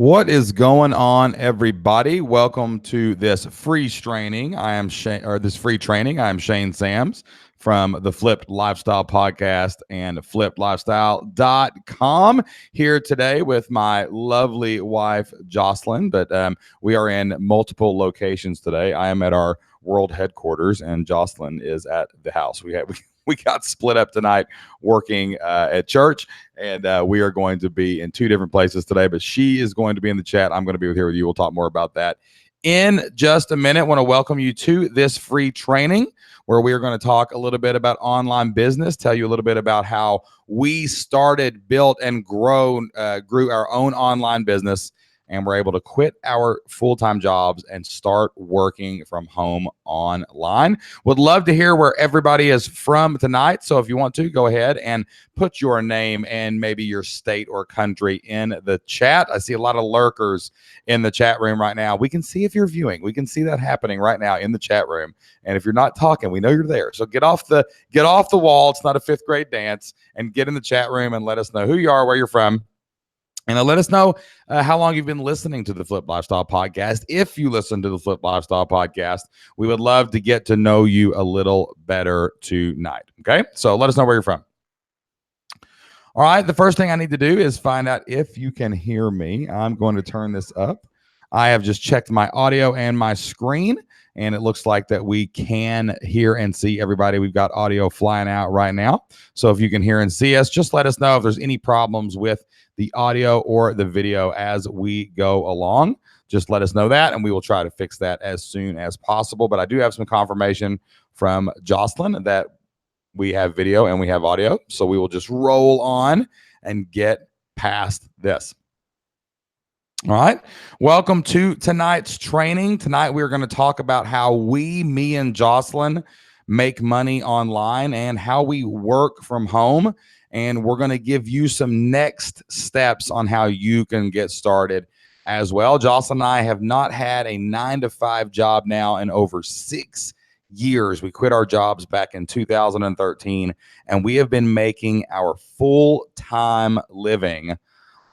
What is going on, everybody? Welcome to this free training. I am Shane, or this free training. I am Shane Sams from the Flipped Lifestyle Podcast and flippedlifestyle.com here today with my lovely wife, Jocelyn. But we are in multiple locations today. I am at our world headquarters, and Jocelyn is at the house. We got split up tonight working at church, and we are going to be in two different places today, but she is going to be in the chat. I'm going to be here with you. We'll talk more about that in just a minute. I want to welcome you to this free training where we are going to talk a little bit about online business, tell you a little bit about how we started, built, and grew our own online business, and we're able to quit our full-time jobs and start working from home online. Would love to hear where everybody is from tonight. So if you want to, go ahead and put your name and maybe your state or country in the chat. I see a lot of lurkers in the chat room right now. We can see if you're viewing. We can see that happening right now in the chat room. And if you're not talking, we know you're there. So get off the wall. It's not a fifth grade dance, and get in the chat room and let us know who you are, where you're from. And let us know how long you've been listening to the Flip Lifestyle Podcast. If you listen to the Flip Lifestyle Podcast, we would love to get to know you a little better tonight. Okay, so let us know where you're from. All right, the first thing I need to do is find out if you can hear me. I'm going to turn this up. I have just checked my audio and my screen, and it looks like that we can hear and see everybody. We've got audio flying out right now. So if you can hear and see us, just let us know if there's any problems with the audio or the video as we go along. Just let us know that, and we will try to fix that as soon as possible. But I do have some confirmation from Jocelyn that we have video and we have audio. So we will just roll on and get past this. All right. Welcome to tonight's training. Tonight, we're going to talk about how me and Jocelyn make money online and how we work from home. And we're going to give you some next steps on how you can get started as well. Jocelyn and I have not had a 9-to-5 job now in over 6 years. We quit our jobs back in 2013, and we have been making our full-time living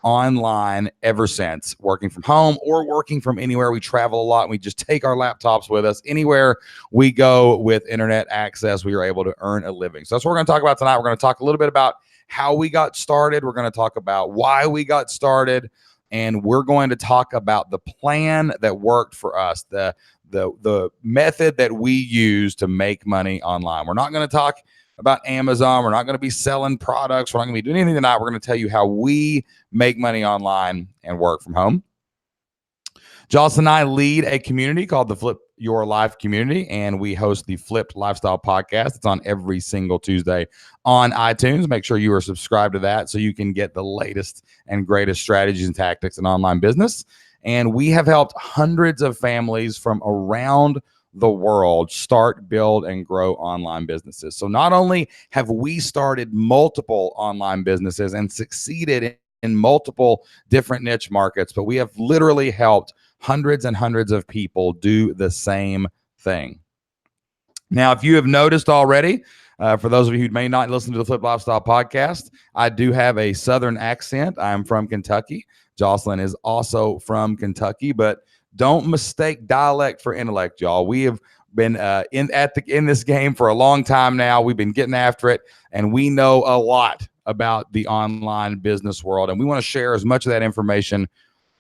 online ever since, working from home or working from anywhere. We travel a lot, and we just take our laptops with us anywhere we go with internet access. We are able to earn a living. So that's what we're going to talk about tonight. We're going to talk a little bit about how we got started. We're going to talk about why we got started, and we're going to talk about the plan that worked for us, the method that we use to make money online. We're not going to talk about Amazon. We're not going to be selling products. We're not going to be doing anything tonight. We're going to tell you how we make money online and work from home. Jocelyn and I lead a community called the Flip Your Life Community, and we host the Flipped Lifestyle Podcast. It's on every single Tuesday on iTunes. Make sure you are subscribed to that so you can get the latest and greatest strategies and tactics in online business. And we have helped hundreds of families from around the world start, build, and grow online businesses. So not only have we started multiple online businesses and succeeded in multiple different niche markets, but we have literally helped hundreds and hundreds of people do the same thing. Now, if you have noticed already, for those of you who may not listen to the Flip Lifestyle Podcast, I do have a Southern accent. I'm from Kentucky. Jocelyn is also from Kentucky, but don't mistake dialect for intellect, y'all. We have been in this game for a long time now. We've been getting after it, and we know a lot about the online business world, and we want to share as much of that information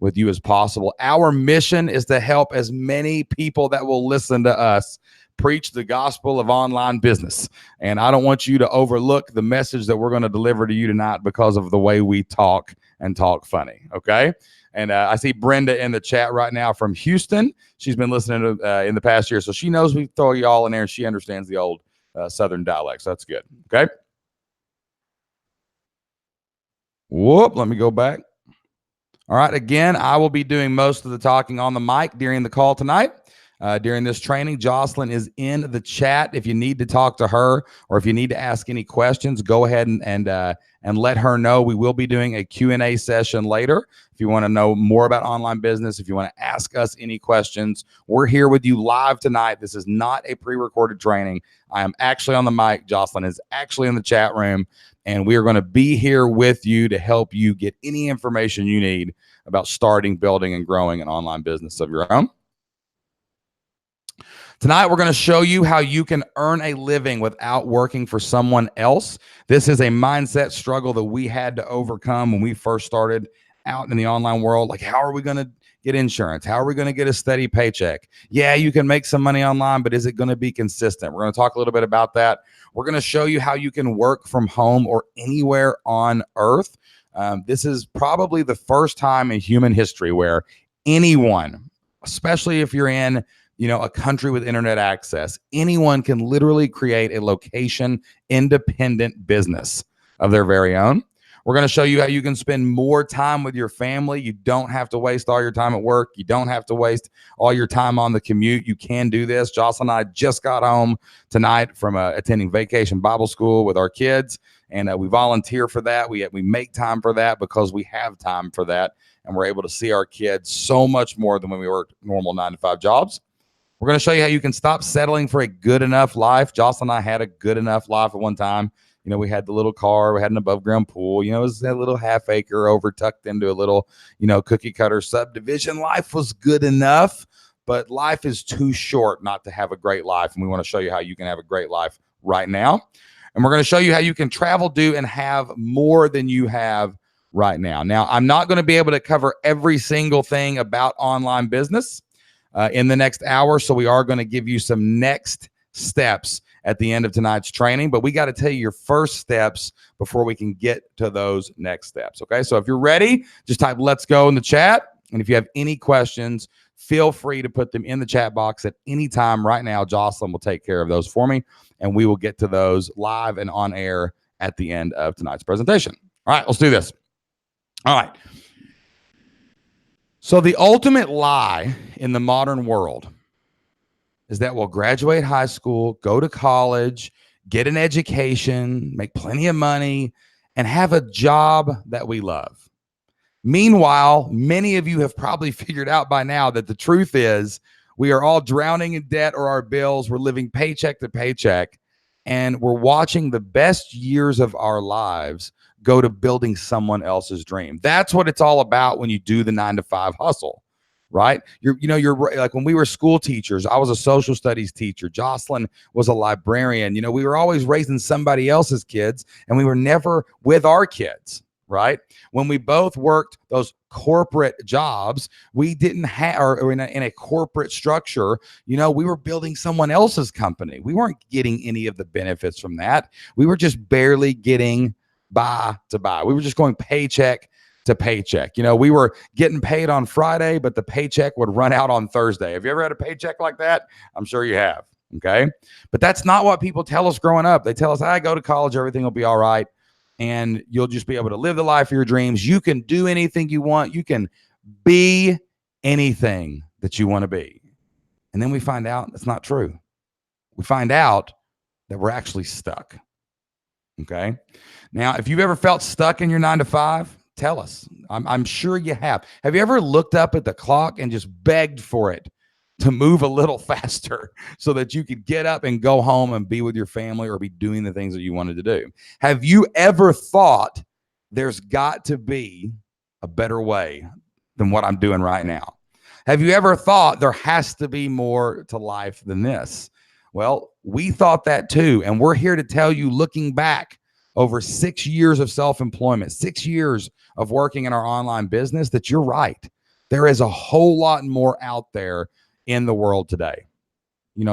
with you as possible. Our mission is to help as many people that will listen to us preach the gospel of online business. And I don't want you to overlook the message that we're going to deliver to you tonight because of the way we talk and talk funny. Okay. And I see Brenda in the chat right now from Houston. She's been listening to in the past year, so she knows we throw you all in there, and she understands the old Southern dialect. So that's good. Okay. Whoop. Let me go back. All right. Again, I will be doing most of the talking on the mic during the call tonight. During this training, Jocelyn is in the chat. If you need to talk to her or if you need to ask any questions, go ahead and let her know. We will be doing a Q&A session later. If you want to know more about online business, if you want to ask us any questions, we're here with you live tonight. This is not a pre-recorded training. I am actually on the mic. Jocelyn is actually in the chat room, And we are going to be here with you to help you get any information you need about starting, building, and growing an online business of your own. Tonight, we're going to show you how you can earn a living without working for someone else. This is a mindset struggle that we had to overcome when we first started out in the online world. Like, how are we going to get insurance? How are we going to get a steady paycheck? Yeah, you can make some money online, but is it going to be consistent? We're going to talk a little bit about that. We're going to show you how you can work from home or anywhere on earth. This is probably the first time in human history where anyone, especially if you're in a country with internet access, anyone can literally create a location independent business of their very own. We're going to show you how you can spend more time with your family. You don't have to waste all your time at work. You don't have to waste all your time on the commute. You can do this. Jocelyn and I just got home tonight from attending Vacation Bible School with our kids, and we volunteer for that. We make time for that because we have time for that, and we're able to see our kids so much more than when we worked normal 9-to-5 jobs. We're going to show you how you can stop settling for a good enough life. Jocelyn and I had a good enough life at one time. We had the little car, we had an above ground pool, it was that little half acre over tucked into a little, cookie cutter subdivision. Life was good enough, but life is too short not to have a great life. And we want to show you how you can have a great life right now. And we're going to show you how you can travel, do, and have more than you have right now. Now, I'm not going to be able to cover every single thing about online business in the next hour. So we are going to give you some next steps at the end of tonight's training, but we got to tell you your first steps before we can get to those next steps. Okay. So if you're ready, just type "let's go" in the chat. And if you have any questions, feel free to put them in the chat box at any time right now. Jocelyn will take care of those for me, and we will get to those live and on air at the end of tonight's presentation. All right, let's do this. All right. So the ultimate lie in the modern world is that we'll graduate high school, go to college, get an education, make plenty of money, and have a job that we love. Meanwhile, many of you have probably figured out by now that the truth is we are all drowning in debt or our bills. We're living paycheck to paycheck, and we're watching the best years of our lives go to building someone else's dream. That's what it's all about when you do the 9-to-5 hustle, right? You're like when we were school teachers. I was a social studies teacher. Jocelyn was a librarian. We were always raising somebody else's kids, and we were never with our kids, right? When we both worked those corporate jobs, we didn't have, or in a corporate structure, we were building someone else's company. We weren't getting any of the benefits from that. We were just barely getting by to buy. We were just going paycheck to paycheck. We were getting paid on Friday, but the paycheck would run out on Thursday. Have you ever had a paycheck like that? I'm sure you have. Okay. But that's not what people tell us growing up. They tell us, I go to college, everything will be all right, and you'll just be able to live the life of your dreams. You can do anything you want. You can be anything that you want to be. And then we find out that's not true. We find out that we're actually stuck. Okay. Now, if you've ever felt stuck in your 9-to-5, tell us. I'm sure you have. Have you ever looked up at the clock and just begged for it to move a little faster so that you could get up and go home and be with your family or be doing the things that you wanted to do? Have you ever thought there's got to be a better way than what I'm doing right now? Have you ever thought there has to be more to life than this? Well, we thought that too. And we're here to tell you, looking back over 6 years of self-employment, 6 years of working in our online business, that you're right. There is a whole lot more out there in the world today.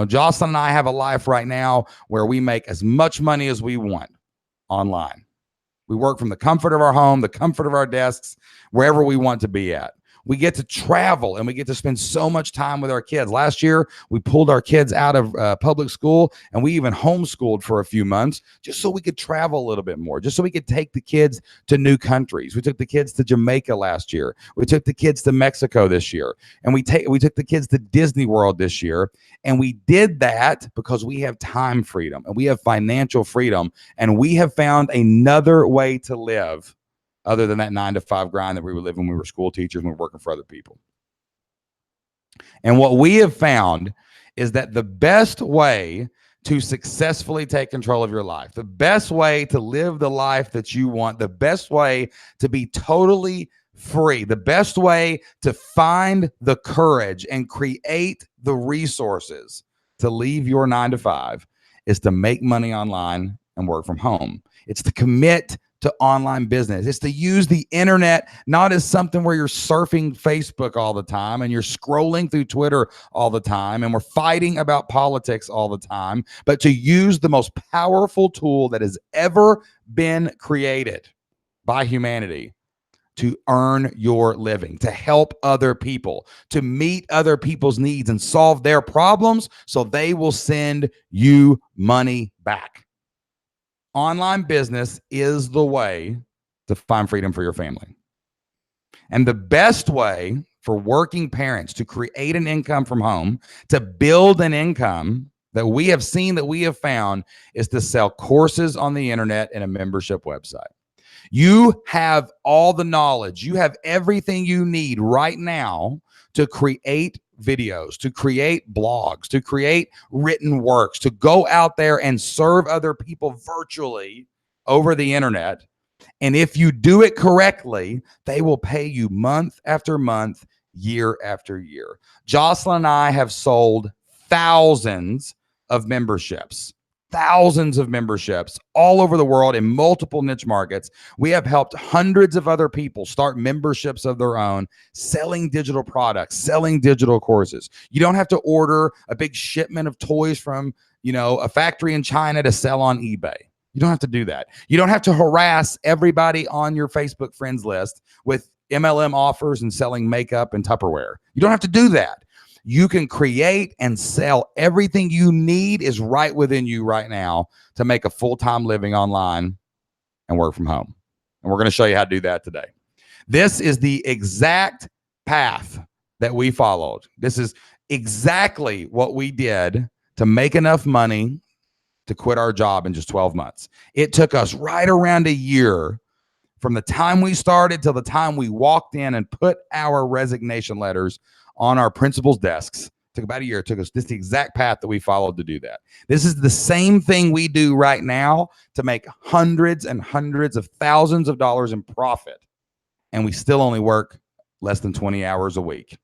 Jocelyn and I have a life right now where we make as much money as we want online. We work from the comfort of our home, the comfort of our desks, wherever we want to be at. We get to travel and we get to spend so much time with our kids. Last year, we pulled our kids out of public school, and we even homeschooled for a few months just so we could travel a little bit more, just so we could take the kids to new countries. We took the kids to Jamaica last year. We took the kids to Mexico this year. And we took the kids to Disney World this year. And we did that because we have time freedom and we have financial freedom. And we have found another way to live other than that 9-to-5 grind that we were living when we were school teachers and we were working for other people. And what we have found is that the best way to successfully take control of your life, the best way to live the life that you want, the best way to be totally free, the best way to find the courage and create the resources to leave your 9 to 5 is to make money online and work from home. It's to commit to online business. It's to use the internet not as something where you're surfing Facebook all the time and you're scrolling through Twitter all the time and we're fighting about politics all the time, but to use the most powerful tool that has ever been created by humanity to earn your living, to help other people, to meet other people's needs and solve their problems so they will send you money back. Online business is the way to find freedom for your family. And the best way for working parents to create an income from home, to build an income that we have seen, that we have found, is to sell courses on the internet and a membership website. You have all the knowledge. You have everything you need right now to create videos, to create blogs, to create written works, to go out there and serve other people virtually over the internet. And if you do it correctly, they will pay you month after month, year after year. Jocelyn and I have sold thousands of memberships all over the world in multiple niche markets. We have helped hundreds of other people start memberships of their own, selling digital products, selling digital courses. You don't have to order a big shipment of toys from, a factory in China to sell on eBay. You don't have to do that. You don't have to harass everybody on your Facebook friends list with MLM offers and selling makeup and Tupperware. You don't have to do that. You can create and sell everything you need is right within you right now to make a full-time living online and work from home. And we're going to show you how to do that today. This is the exact path that we followed. This is exactly what we did to make enough money to quit our job in just 12 months. It took us right around a year from the time we started till the time we walked in and put our resignation letters on our principal's desks. It took about a year. It took us this the exact path that we followed to do that. This is the same thing we do right now to make hundreds and hundreds of thousands of dollars in profit. And we still only work less than 20 hours a week.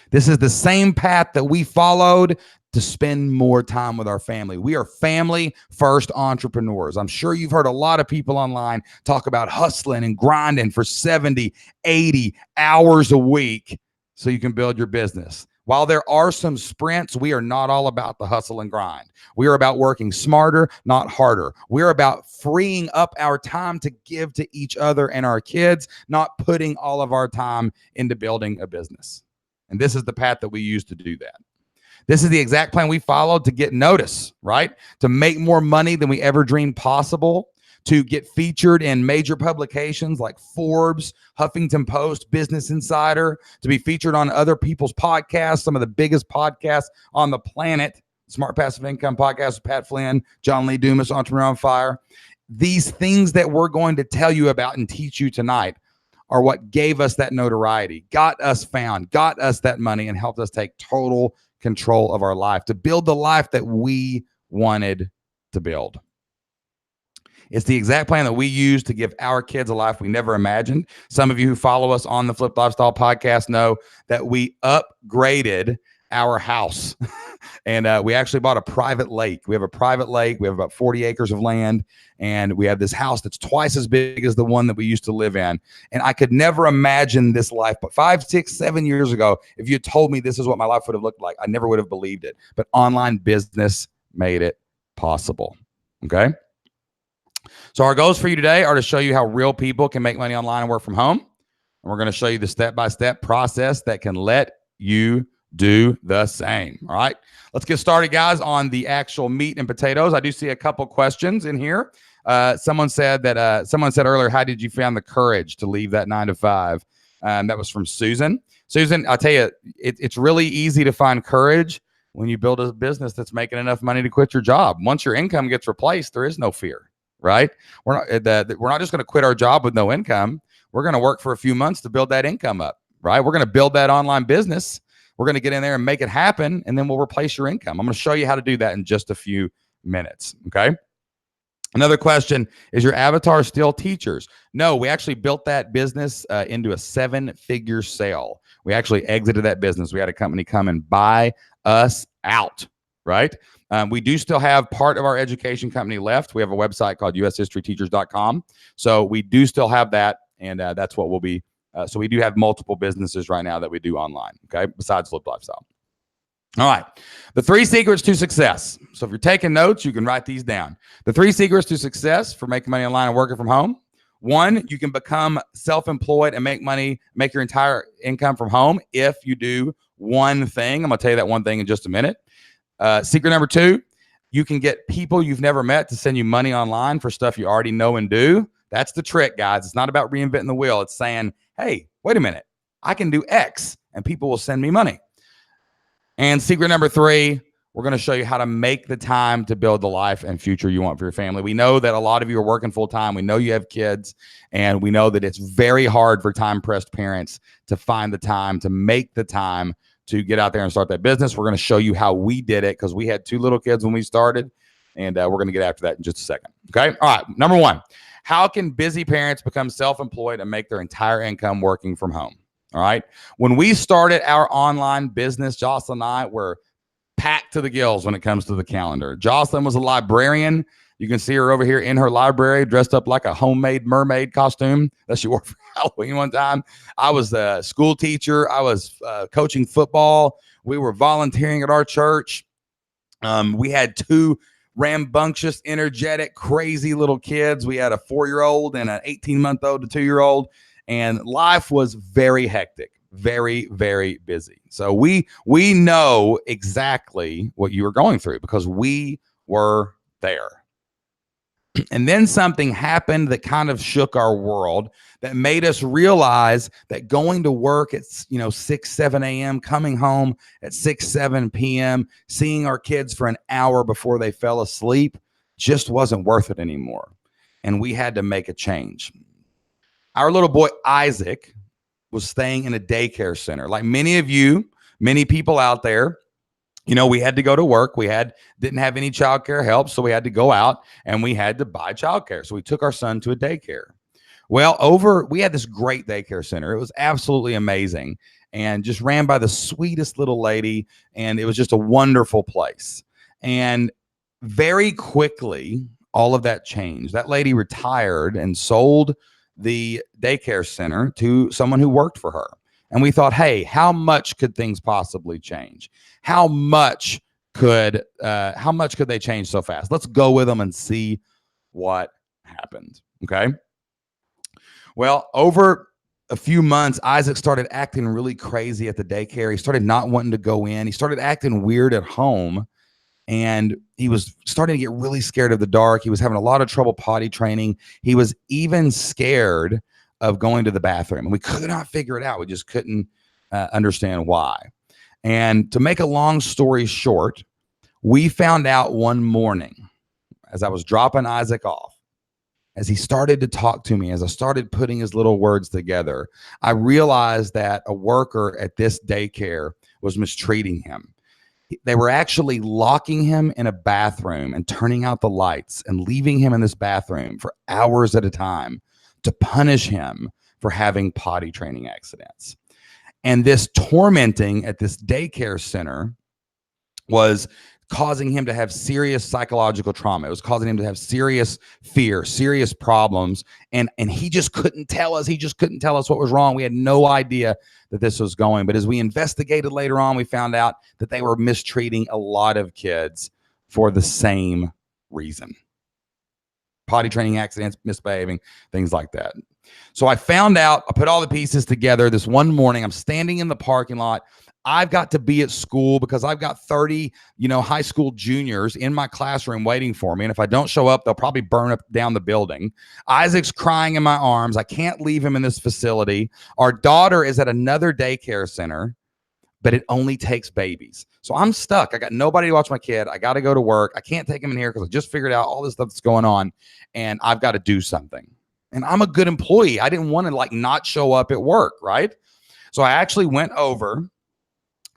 This is the same path that we followed to spend more time with our family. We are family first entrepreneurs. I'm sure you've heard a lot of people online talk about hustling and grinding for 70, 80 hours a week so you can build your business. While there are some sprints, we are not all about the hustle and grind. We are about working smarter, not harder. We're about freeing up our time to give to each other and our kids, not putting all of our time into building a business. And this is the path that we use to do that. This is the exact plan we followed to get notice, right? To make more money than we ever dreamed possible, to get featured in major publications like Forbes, Huffington Post, Business Insider, to be featured on other people's podcasts, some of the biggest podcasts on the planet, Smart Passive Income Podcast with Pat Flynn, John Lee Dumas, Entrepreneur on Fire. These things that we're going to tell you about and teach you tonight are what gave us that notoriety, got us found, got us that money, and helped us take total control of our life to build the life that we wanted to build. It's the exact plan that we use to give our kids a life we never imagined. Some of you who follow us on the Flip Lifestyle podcast know that we upgraded our house and we actually bought a private lake. We have a private lake. We have about 40 acres of land, and we have this house that's twice as big as the one that we used to live in. And I could never imagine this life. But 5, 6, 7 years ago, if you had told me this is what my life would have looked like, I never would have believed it. But online business made it possible. Okay. So our goals for you today are to show you how real people can make money online and work from home. And we're going to show you the step-by-step process that can let you do the same. All right, let's get started, guys, on the actual meat and potatoes. I do see a couple questions in here. Someone said earlier, how did you find the courage to leave that 9 to 5? That was from Susan. Susan, I'll tell you, it's really easy to find courage when you build a business that's making enough money to quit your job. Once your income gets replaced, there is no fear. Right? We're not just going to quit our job with no income. We're going to work for a few months to build that income up, right? We're going to build that online business. We're going to get in there and make it happen, and then we'll replace your income. I'm going to show you how to do that in just a few minutes. Okay. Another question, is your avatar still teachers? No, we actually built that business into a 7-figure sale. We actually exited that business. We had a company come and buy us out, right? We do still have part of our education company left. We have a website called ushistoryteachers.com. So we do still have that, and that's what we'll be. So we do have multiple businesses right now that we do online, okay, besides Flipped Lifestyle. All right. The 3 secrets to success. So if you're taking notes, you can write these down. The 3 secrets to success for making money online and working from home. 1, you can become self-employed and make your entire income from home if you do one thing. I'm going to tell you that one thing in just a minute. Secret number 2, you can get people you've never met to send you money online for stuff you already know and do. That's the trick, guys. It's not about reinventing the wheel. It's saying, hey, wait a minute, I can do X and people will send me money. And secret number 3, we're going to show you how to make the time to build the life and future you want for your family. We know that a lot of you are working full time. We know you have kids, and we know that it's very hard for time-pressed parents to find the time, to make the time to get out there and start that business. We're going to show you how we did it because we had 2 little kids when we started, and we're going to get after that in just a second. Okay. All right. Number 1, how can busy parents become self-employed and make their entire income working from home? All right. When we started our online business, Jocelyn and I were packed to the gills when it comes to the calendar. Jocelyn was a librarian. You can see her over here in her library dressed up like a homemade mermaid costume that she wore for Halloween one time. I was a school teacher. I was coaching football. We were volunteering at our church. We had 2 rambunctious, energetic, crazy little kids. We had a 4-year-old and an 18-month-old, a 2-year-old. And life was very hectic, very, very busy. So we know exactly what you were going through because we were there. And then something happened that kind of shook our world, that made us realize that going to work at 6, 7 a.m., coming home at 6, 7 p.m., seeing our kids for an hour before they fell asleep just wasn't worth it anymore. And we had to make a change. Our little boy, Isaac, was staying in a daycare center. Like many people out there, we had to go to work. Didn't have any childcare help, so we had to go out and we had to buy childcare. So we took our son to a daycare. Well, we had this great daycare center. It was absolutely amazing and just ran by the sweetest little lady, and it was just a wonderful place. And very quickly, all of that changed. That lady retired and sold the daycare center to someone who worked for her. And we thought, hey, how much could things possibly change? How much could they change so fast? Let's go with them and see what happened. Okay. Well, over a few months, Isaac started acting really crazy at the daycare. He started not wanting to go in. He started acting weird at home. And he was starting to get really scared of the dark. He was having a lot of trouble potty training. He was even scared of going to the bathroom. And we could not figure it out. We just couldn't understand why. And to make a long story short, we found out one morning as I was dropping Isaac off, as he started to talk to me, as I started putting his little words together, I realized that a worker at this daycare was mistreating him. They were actually locking him in a bathroom and turning out the lights and leaving him in this bathroom for hours at a time to punish him for having potty training accidents. And this tormenting at this daycare center was causing him to have serious psychological trauma. It was causing him to have serious fear, serious problems. And he just couldn't tell us. He just couldn't tell us what was wrong. We had no idea that this was going. But as we investigated later on, we found out that they were mistreating a lot of kids for the same reason. Potty training accidents, misbehaving, things like that. So I found out, I put all the pieces together this one morning. I'm standing in the parking lot. I've got to be at school because I've got 30, high school juniors in my classroom waiting for me. And if I don't show up, they'll probably burn up down the building. Isaac's crying in my arms. I can't leave him in this facility. Our daughter is at another daycare center, but it only takes babies. So I'm stuck. I got nobody to watch my kid. I got to go to work. I can't take him in here because I just figured out all this stuff that's going on and I've got to do something. And I'm a good employee. I didn't want to not show up at work, right? So I actually went over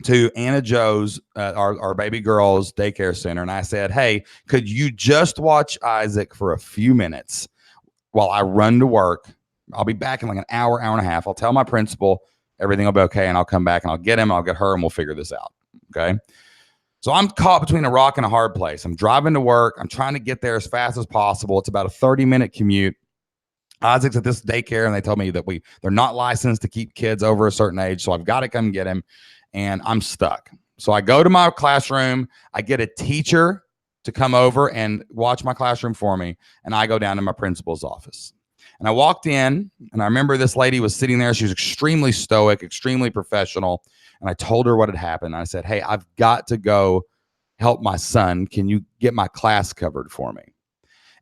to Anna Joe's, our baby girl's daycare center. And I said, hey, could you just watch Isaac for a few minutes while I run to work? I'll be back in like an hour, hour and a half. I'll tell my principal everything will be okay. And I'll come back and I'll get him, I'll get her, and we'll figure this out. Okay. So I'm caught between a rock and a hard place. I'm driving to work. I'm trying to get there as fast as possible. It's about a 30-minute commute. Isaac's at this daycare, and they told me that they're not licensed to keep kids over a certain age. So I've got to come get him, and I'm stuck. So I go to my classroom. I get a teacher to come over and watch my classroom for me, and I go down to my principal's office. And I walked in, and I remember this lady was sitting there. She was extremely stoic, extremely professional. And I told her what had happened. I said, hey, I've got to go help my son. Can you get my class covered for me?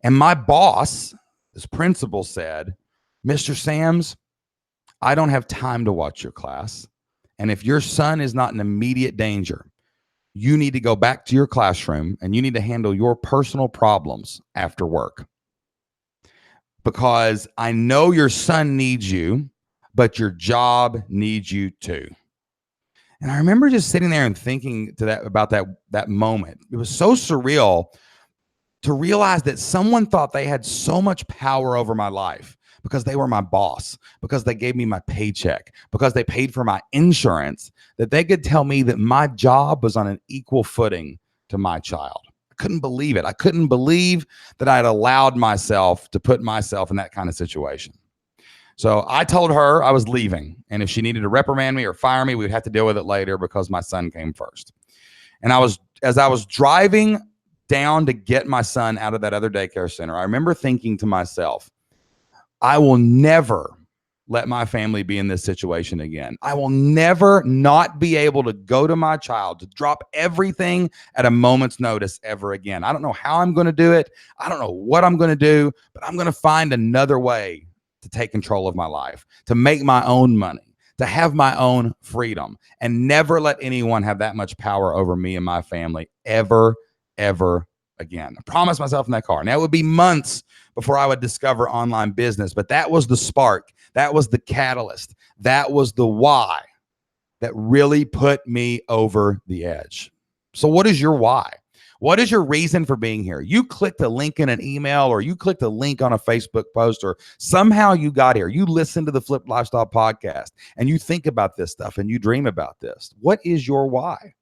And my boss, this principal, said, Mr. Sams, I don't have time to watch your class. And if your son is not in immediate danger, you need to go back to your classroom and you need to handle your personal problems after work. Because I know your son needs you, but your job needs you too. And I remember just sitting there and thinking about that moment. It was so surreal to realize that someone thought they had so much power over my life because they were my boss, because they gave me my paycheck, because they paid for my insurance, that they could tell me that my job was on an equal footing to my child. I couldn't believe it. I couldn't believe that I had allowed myself to put myself in that kind of situation. So I told her I was leaving, and if she needed to reprimand me or fire me, we'd have to deal with it later because my son came first. And as I was driving down to get my son out of that other daycare center, I remember thinking to myself, I will never let my family be in this situation again. I will never not be able to go to my child, to drop everything at a moment's notice ever again. I don't know how I'm going to do it. I don't know what I'm going to do, but I'm going to find another way to take control of my life, to make my own money, to have my own freedom, and never let anyone have that much power over me and my family ever again. I promised myself in that car. Now it would be months before I would discover online business, but that was the spark. That was the catalyst. That was the why that really put me over the edge. So what is your why? What is your reason for being here? You clicked a link in an email, or you clicked a link on a Facebook post, or somehow you got here. You listen to the Flip Lifestyle podcast and you think about this stuff and you dream about this. What is your why?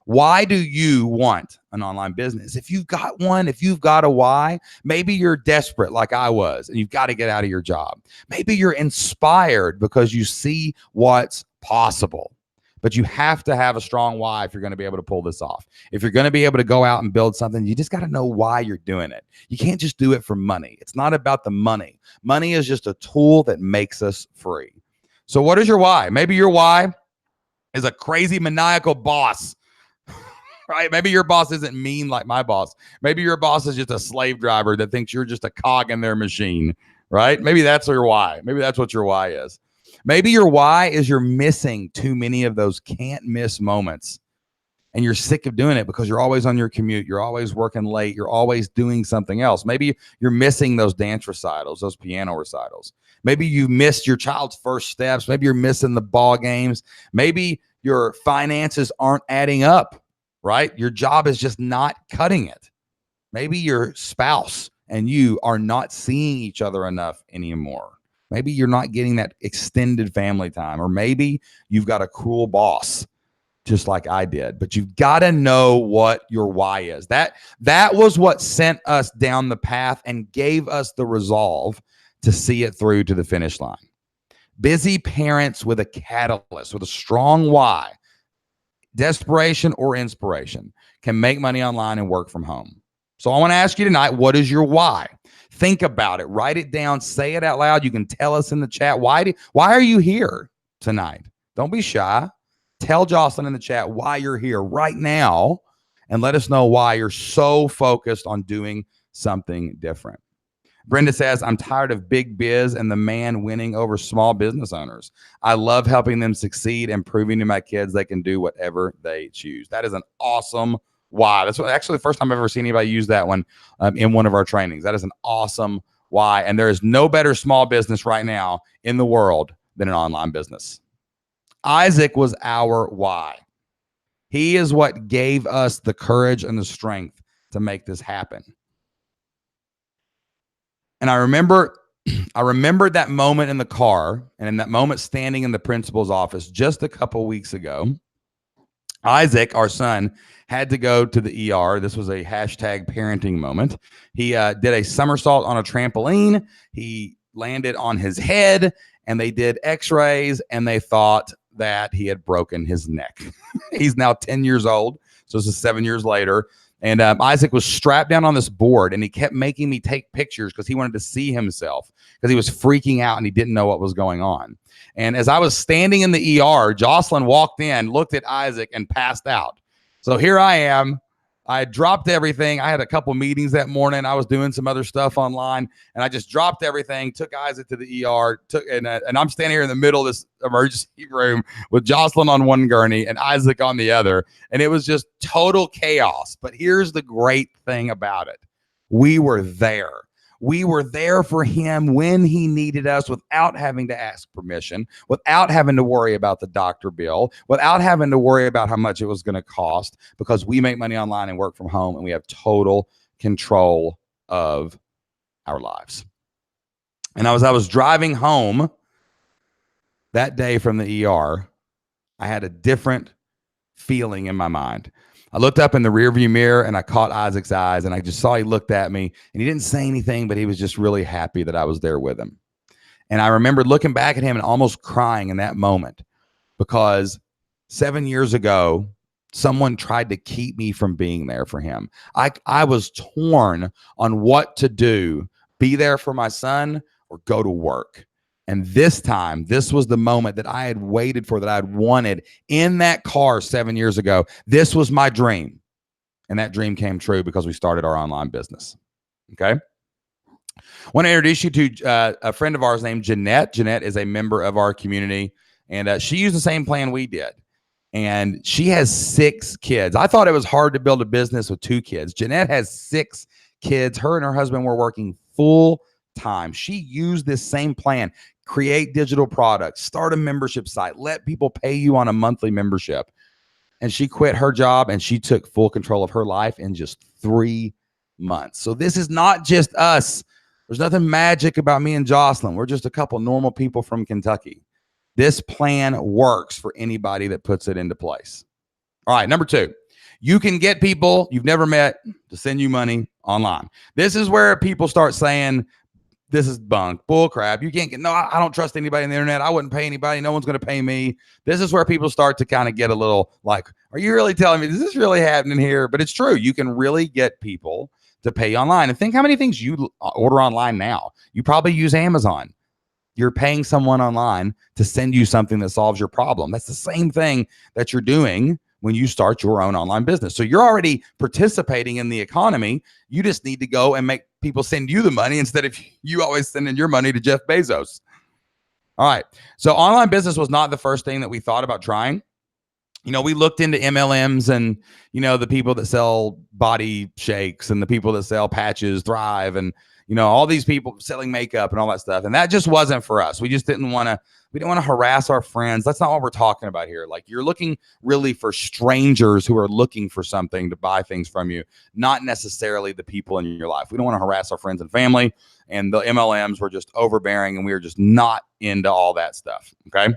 Why do you want an online business? If you've got one, if you've got a why, maybe you're desperate like I was and you've got to get out of your job. Maybe you're inspired because you see what's possible. But you have to have a strong why if you're going to be able to pull this off. If you're going to be able to go out and build something, you just got to know why you're doing it. You can't just do it for money. It's not about the money. Money is just a tool that makes us free. So what is your why? Maybe your why is a crazy maniacal boss, right? Maybe your boss isn't mean like my boss. Maybe your boss is just a slave driver that thinks you're just a cog in their machine, right? Maybe that's your why. Maybe that's what your why is. Maybe your why is you're missing too many of those can't miss moments and you're sick of doing it because you're always on your commute. You're always working late. You're always doing something else. Maybe you're missing those dance recitals, those piano recitals. Maybe you missed your child's first steps. Maybe you're missing the ball games. Maybe your finances aren't adding up, right? Your job is just not cutting it. Maybe your spouse and you are not seeing each other enough anymore. Maybe you're not getting that extended family time, or maybe you've got a cruel boss just like I did, but you've got to know what your why is. That was what sent us down the path and gave us the resolve to see it through to the finish line. Busy parents with a catalyst, with a strong why, desperation or inspiration, can make money online and work from home. So I want to ask you tonight, what is your why? Think about it. Write it down. Say it out loud. You can tell us in the chat. Why are you here tonight? Don't be shy. Tell Jocelyn in the chat why you're here right now, and let us know why you're so focused on doing something different. Brenda says, I'm tired of big biz and the man winning over small business owners. I love helping them succeed and proving to my kids they can do whatever they choose. That is an awesome why. That's actually the first time I've ever seen anybody use that one in one of our trainings. That is an awesome why. And there is no better small business right now in the world than an online business. Isaac was our why. He is what gave us the courage and the strength to make this happen. And I remembered that moment in the car, and in that moment standing in the principal's office just a couple weeks ago. Isaac, our son, had to go to the ER. This was a hashtag parenting moment. He did a somersault on a trampoline. He landed on his head, and they did x-rays, and they thought that he had broken his neck. He's now 10 years old, so this is 7 years later. And Isaac was strapped down on this board, and he kept making me take pictures because he wanted to see himself, because he was freaking out and he didn't know what was going on. And as I was standing in the ER, Jocelyn walked in, looked at Isaac, and passed out. So here I am. I dropped everything. I had a couple meetings that morning. I was doing some other stuff online, and I just dropped everything, took Isaac to the ER, and I'm standing here in the middle of this emergency room with Jocelyn on one gurney and Isaac on the other, and it was just total chaos. But here's the great thing about it. We were there. We were there for him when he needed us, without having to ask permission, without having to worry about the doctor bill, without having to worry about how much it was going to cost, because we make money online and work from home, and we have total control of our lives. And as I was driving home that day from the ER, I had a different feeling in my mind. I looked up in the rearview mirror, and I caught Isaac's eyes, and I just saw he looked at me, and he didn't say anything, but he was just really happy that I was there with him. And I remembered looking back at him and almost crying in that moment, because 7 years ago, someone tried to keep me from being there for him. I was torn on what to do, be there for my son or go to work. And this time, this was the moment that I had waited for, that I had wanted in that car 7 years ago. This was my dream. And that dream came true because we started our online business. Okay. I want to introduce you to a friend of ours named Jeanette. Jeanette is a member of our community, and she used the same plan we did. And she has 6 kids. I thought it was hard to build a business with 2 kids. Jeanette has 6 kids. Her and her husband were working full time. She used this same plan. Create digital products, start a membership site, let people pay you on a monthly membership. And she quit her job, and she took full control of her life in just 3 months. So this is not just us. There's nothing magic about me and Jocelyn. We're just a couple normal people from Kentucky. This plan works for anybody that puts it into place. All right, number 2, you can get people you've never met to send you money online. This is where people start saying, this is bunk, bull crap. You can't get, no, I don't trust anybody on the internet. I wouldn't pay anybody. No one's going to pay me. This is where people start to kind of get a little like, are you really telling me, is this really happening here? But it's true. You can really get people to pay online. And think how many things you order online now. You probably use Amazon. You're paying someone online to send you something that solves your problem. That's the same thing that you're doing when you start your own online business. So you're already participating in the economy. You just need to go and make people send you the money instead of you always sending your money to Jeff Bezos. All right. So online business was not the first thing that we thought about trying. You know, we looked into MLMs and, you know, the people that sell body shakes and the people that sell patches, Thrive, and, you know, all these people selling makeup and all that stuff. And that just wasn't for us. We just didn't want to, we didn't want to harass our friends. That's not what we're talking about here. Like, you're looking really for strangers who are looking for something to buy things from you, not necessarily the people in your life. We don't want to harass our friends and family, and the MLMs were just overbearing, and we were just not into all that stuff. Okay.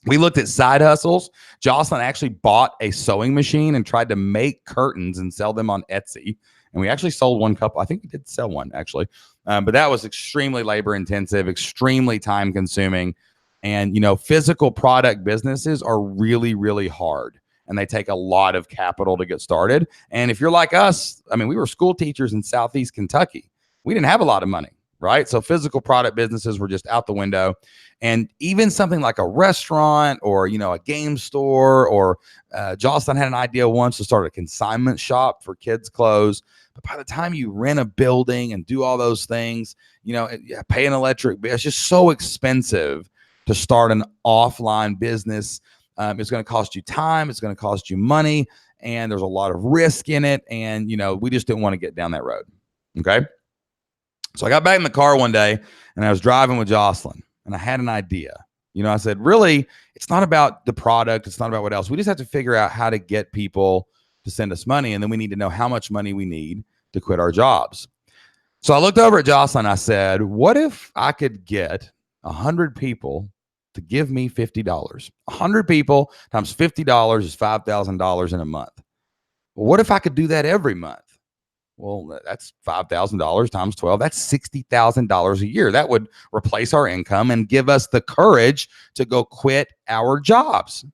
We looked at side hustles. Jocelyn actually bought a sewing machine and tried to make curtains and sell them on Etsy. And we actually sold one couple. I think we did sell one, actually. But that was extremely labor intensive, extremely time consuming. And, you know, physical product businesses are really, really hard. And they take a lot of capital to get started. And if you're like us, I mean, we were school teachers in Southeast Kentucky. We didn't have a lot of money, right? So physical product businesses were just out the window. And even something like a restaurant or, you know, a game store, or Jocelyn had an idea once to start a consignment shop for kids' clothes. But by the time you rent a building and do all those things, you know, pay an electric bill, it's just so expensive to start an offline business. It's going to cost you time. It's going to cost you money. And there's a lot of risk in it. And, you know, we just didn't want to get down that road. Okay. So I got back in the car one day and I was driving with Jocelyn, and I had an idea. I said, really, it's not about the product. It's not about what else. We just have to figure out how to get people to send us money. And then we need to know how much money we need to quit our jobs. So I looked over at Jocelyn. I said, what if I could get 100 people to give me $50? 100 people times $50 is $5,000 in a month. Well, what if I could do that every month? Well, that's $5,000 times 12. That's $60,000 a year. That would replace our income and give us the courage to go quit our jobs.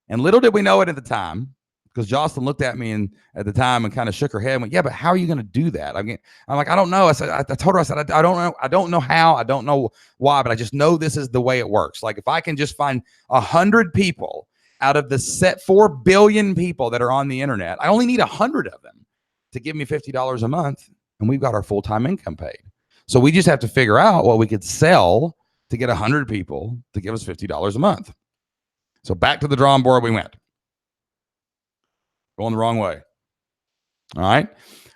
And little did we know it at the time, because Jocelyn looked at me at the time and kind of shook her head and went, yeah, but how are you going to do that? I'm like, I don't know. I told her, I said, I don't know. I don't know how. I don't know why, but I just know this is the way it works. Like, if I can just find 100 people out of the 4 billion people that are on the internet, I only need 100 of them to give me $50 a month, and we've got our full-time income paid. So we just have to figure out what we could sell to get 100 people to give us $50 a month. So back to the drawing board we went. Going the wrong way. All right.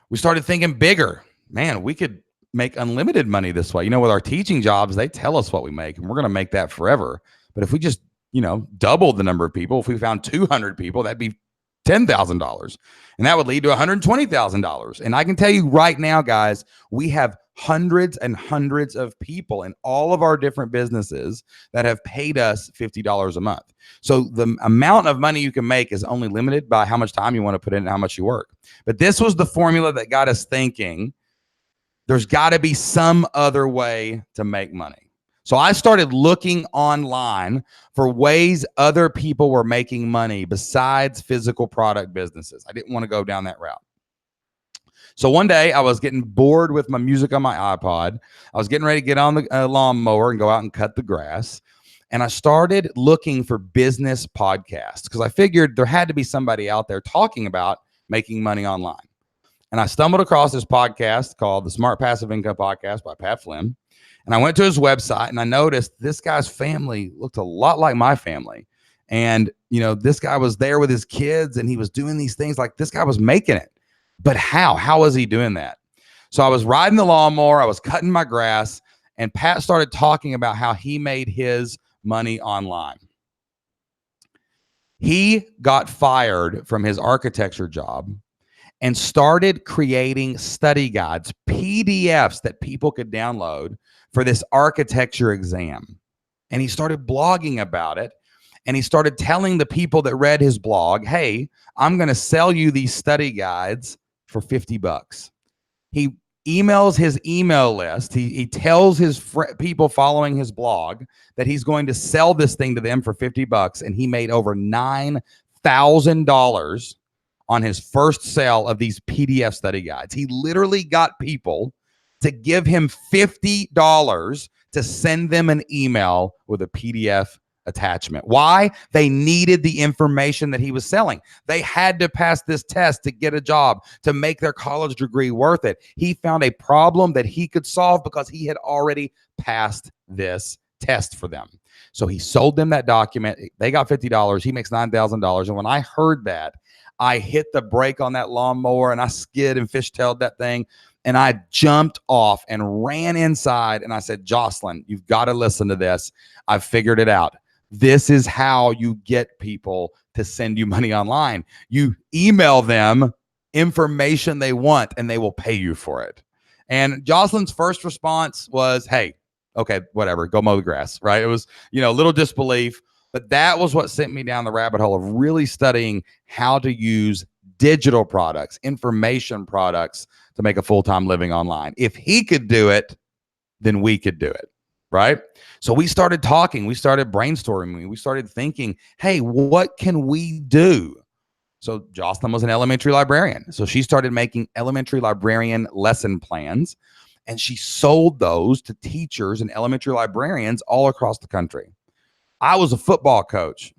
We started thinking bigger. Man, we could make unlimited money this way. With our teaching jobs, they tell us what we make, and we're going to make that forever. But if we just, doubled the number of people, if we found 200 people, that'd be $10,000, and that would lead to $120,000. And I can tell you right now, guys, we have hundreds and hundreds of people in all of our different businesses that have paid us $50 a month. So the amount of money you can make is only limited by how much time you want to put in and how much you work. But this was the formula that got us thinking there's got to be some other way to make money. So I started looking online for ways other people were making money besides physical product businesses. I didn't want to go down that route. So one day I was getting bored with my music on my iPod. I was getting ready to get on the lawnmower and go out and cut the grass. And I started looking for business podcasts because I figured there had to be somebody out there talking about making money online. And I stumbled across this podcast called the Smart Passive Income Podcast by Pat Flynn. And I went to his website and I noticed this guy's family looked a lot like my family. And, this guy was there with his kids and he was doing these things. Like, this guy was making it. But how? How was he doing that? So I was riding the lawnmower, I was cutting my grass, and Pat started talking about how he made his money online. He got fired from his architecture job and started creating study guides, PDFs that people could download for this architecture exam. And he started blogging about it. And he started telling the people that read his blog, hey, I'm going to sell you these study guides for $50. He emails his email list. He tells his people following his blog that he's going to sell this thing to them for $50. And he made over $9,000 on his first sale of these PDF study guides. He literally got people to give him $50 to send them an email with a PDF attachment. Why? They needed the information that he was selling. They had to pass this test to get a job, to make their college degree worth it. He found a problem that he could solve because he had already passed this test for them. So he sold them that document. They got $50. He makes $9,000. And when I heard that, I hit the brake on that lawnmower and I skid and fishtailed that thing. And I jumped off and ran inside. And I said, Jocelyn, you've got to listen to this. I've figured it out. This is how you get people to send you money online. You email them information they want and they will pay you for it. And Jocelyn's first response was, hey, okay, whatever, go mow the grass, right? It was, a little disbelief, but that was what sent me down the rabbit hole of really studying how to use digital products, information products to make a full-time living online. If he could do it, then we could do it. Right? So we started talking, we started brainstorming, we started thinking, hey, what can we do? So Jocelyn was an elementary librarian. So she started making elementary librarian lesson plans, and she sold those to teachers and elementary librarians all across the country. I was a football coach.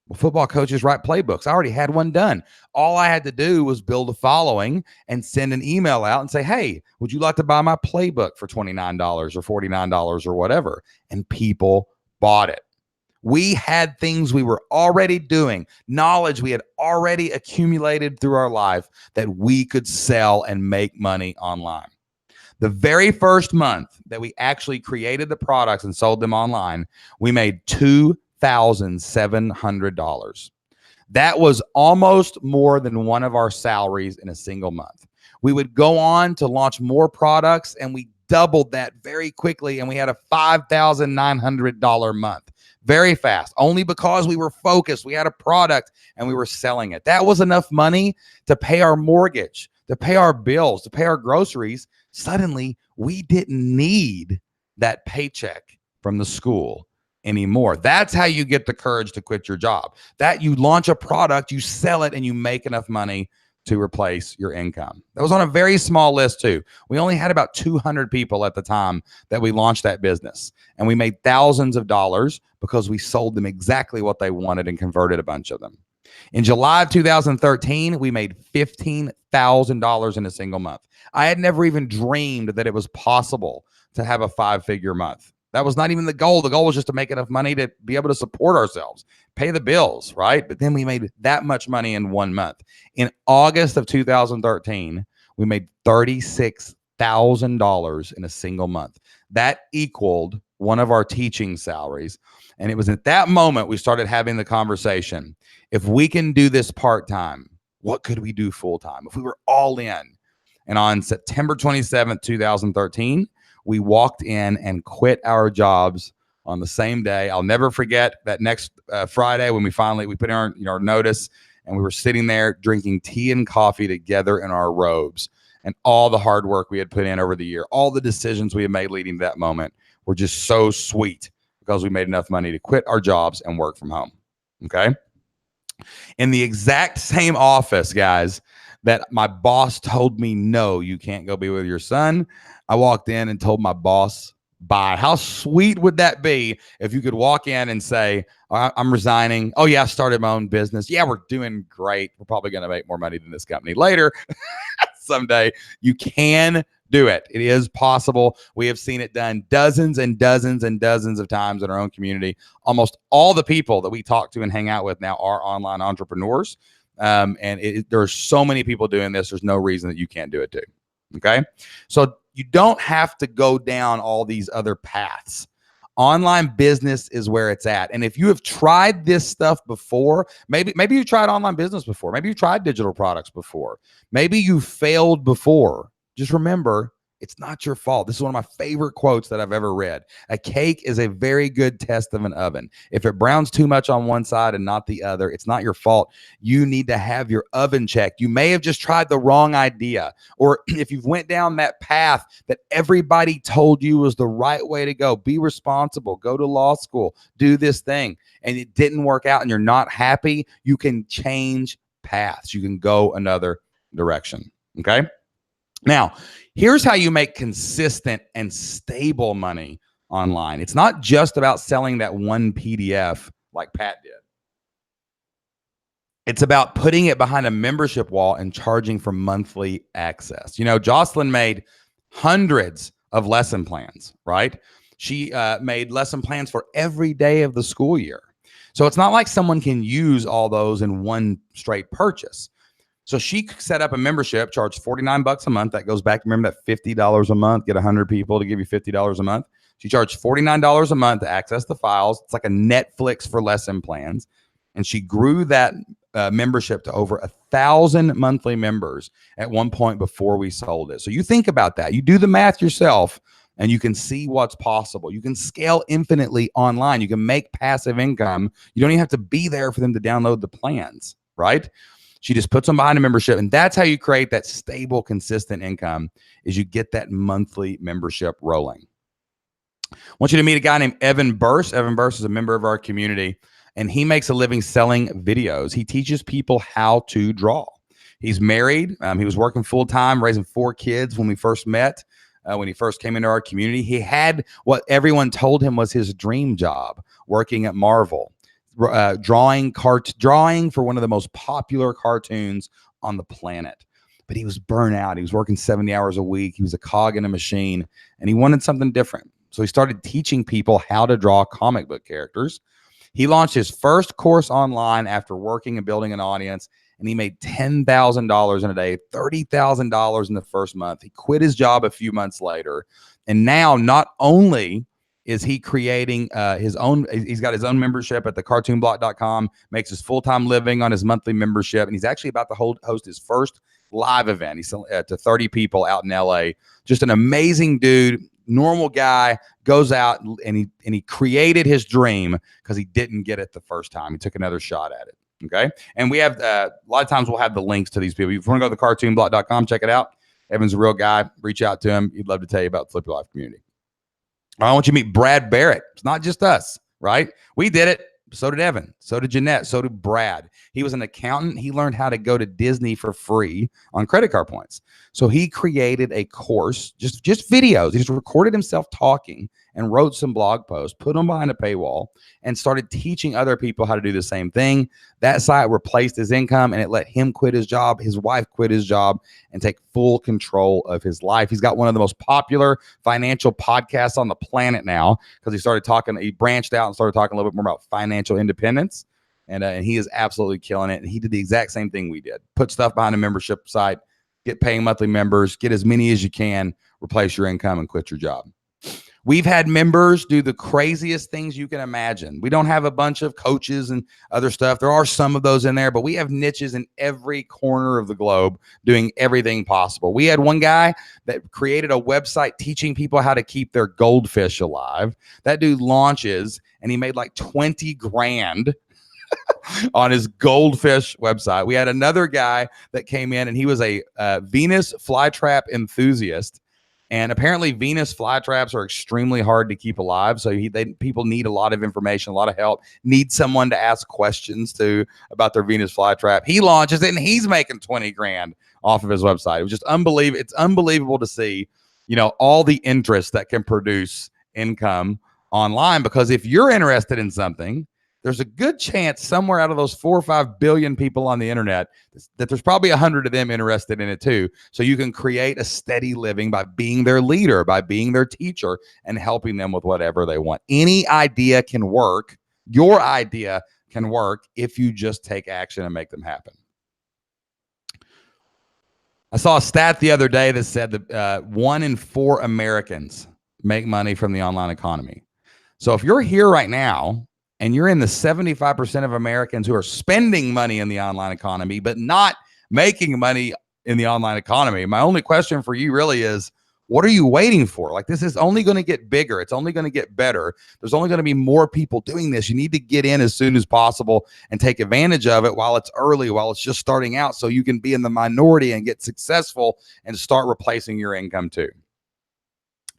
Well, football coaches write playbooks. I already had one done. All I had to do was build a following and send an email out and say, hey, would you like to buy my playbook for $29 or $49 or whatever? And people bought it. We had things we were already doing, knowledge we had already accumulated through our life that we could sell and make money online. The very first month that we actually created the products and sold them online, we made $2,700. That was almost more than one of our salaries in a single month. We would go on to launch more products, and we doubled that very quickly, and we had a $5,900 month very fast, only because we were focused. We had a product and we were selling it. That was enough money to pay our mortgage, to pay our bills, to pay our groceries. Suddenly, we didn't need that paycheck from the school anymore. That's how you get the courage to quit your job. That you launch a product, you sell it, and you make enough money to replace your income. That was on a very small list too. We only had about 200 people at the time that we launched that business, and we made thousands of dollars because we sold them exactly what they wanted and converted a bunch of them. In July of 2013, we made $15,000 in a single month. I had never even dreamed that it was possible to have a 5-figure month. That was not even the goal. The goal was just to make enough money to be able to support ourselves, pay the bills, right? But then we made that much money in 1 month. In August of 2013, we made $36,000 in a single month. That equaled one of our teaching salaries. And it was at that moment we started having the conversation. If we can do this part-time, what could we do full-time? If we were all in. And on September 27th, 2013, we walked in and quit our jobs on the same day. I'll never forget that next Friday when we put in our notice, and we were sitting there drinking tea and coffee together in our robes. And all the hard work we had put in over the year, all the decisions we had made leading to that moment were just so sweet because we made enough money to quit our jobs and work from home. Okay. In the exact same office, guys, that my boss told me, no, you can't go be with your son, I walked in and told my boss, bye. How sweet would that be if you could walk in and say, I'm resigning. Oh, yeah, I started my own business. Yeah, we're doing great. We're probably going to make more money than this company later someday. You can do it. It is possible. We have seen it done dozens and dozens and dozens of times in our own community. Almost all the people that we talk to and hang out with now are online entrepreneurs. There are so many people doing this. There's no reason that you can't do it too. Okay. So you don't have to go down all these other paths. Online business is where it's at. And if you have tried this stuff before, maybe you tried online business before, maybe you tried digital products before, maybe you failed before, just remember, it's not your fault. This is one of my favorite quotes that I've ever read. A cake is a very good test of an oven. If it browns too much on one side and not the other, it's not your fault. You need to have your oven checked. You may have just tried the wrong idea. Or if you've went down that path that everybody told you was the right way to go, be responsible, go to law school, do this thing, and it didn't work out and you're not happy, you can change paths. You can go another direction. Okay? Now, here's how you make consistent and stable money online. It's not just about selling that one PDF like Pat did. It's about putting it behind a membership wall and charging for monthly access. You know, Jocelyn made hundreds of lesson plans, right? She made lesson plans for every day of the school year. So it's not like someone can use all those in one straight purchase. So she set up a membership, charged $49 a month. That goes back, remember that $50 a month, get 100 people to give you $50 a month. She charged $49 a month to access the files. It's like a Netflix for lesson plans. And she grew that membership to over 1,000 monthly members at one point before we sold it. So you think about that. You do the math yourself and you can see what's possible. You can scale infinitely online. You can make passive income. You don't even have to be there for them to download the plans, right? She just puts them behind a membership, and that's how you create that stable, consistent income, is you get that monthly membership rolling. I want you to meet a guy named Evan Burse. Evan Burse is a member of our community, and he makes a living selling videos. He teaches people how to draw. He's married. He was working full-time, raising 4 kids when we first met. When he first came into our community, he had what everyone told him was his dream job, working at Marvel. Drawing for one of the most popular cartoons on the planet. But he was burnt out. He was working 70 hours a week. He was a cog in a machine, and he wanted something different. So he started teaching people how to draw comic book characters. He launched his first course online after working and building an audience, and he made $10,000 in a day, $30,000 in the first month. He quit his job a few months later. And now not only is he creating his own, he's got his own membership at thecartoonblock.com, makes his full-time living on his monthly membership, and he's actually about to host his first live event. He's to 30 people out in LA. Just an amazing dude, normal guy, goes out and he created his dream because he didn't get it the first time. He took another shot at it. Okay. And we have a lot of times we'll have the links to these people. If you want to go to thecartoonblock.com, check it out. Evan's a real guy. Reach out to him. He'd love to tell you about the Flip Your Life community. I want you to meet Brad Barrett. It's not just us, right? We did it. So did Evan. So did Jeanette. So did Brad. He was an accountant. He learned how to go to Disney for free on credit card points. So he created a course, just videos. He just recorded himself talking and wrote some blog posts, put them behind a paywall, and started teaching other people how to do the same thing. That site replaced his income, and it let him quit his job. His wife quit his job and take full control of his life. He's got one of the most popular financial podcasts on the planet now because he branched out and started talking a little bit more about financial independence. And he is absolutely killing it. And he did the exact same thing we did. Put stuff behind a membership site, get paying monthly members, get as many as you can, replace your income, and quit your job. We've had members do the craziest things you can imagine. We don't have a bunch of coaches and other stuff. There are some of those in there, but we have niches in every corner of the globe doing everything possible. We had one guy that created a website teaching people how to keep their goldfish alive. That dude launches and he made like 20 grand on his goldfish website. We had another guy that came in and he was a Venus flytrap enthusiast. And apparently Venus flytraps are extremely hard to keep alive. So people need a lot of information, a lot of help, need someone to ask questions to about their Venus flytrap. He launches it and he's making 20 grand off of his website. It was just unbelievable. It's unbelievable to see, all the interest that can produce income online, because if you're interested in something, there's a good chance somewhere out of those 4 or 5 billion people on the internet that there's probably 100 of them interested in it too. So you can create a steady living by being their leader, by being their teacher, and helping them with whatever they want. Any idea can work. Your idea can work if you just take action and make them happen. I saw a stat the other day that said that 1 in 4 Americans make money from the online economy. So if you're here right now, and you're in the 75% of Americans who are spending money in the online economy, but not making money in the online economy, my only question for you really is, what are you waiting for? Like, this is only going to get bigger. It's only going to get better. There's only going to be more people doing this. You need to get in as soon as possible and take advantage of it while it's early, while it's just starting out, so you can be in the minority and get successful and start replacing your income too.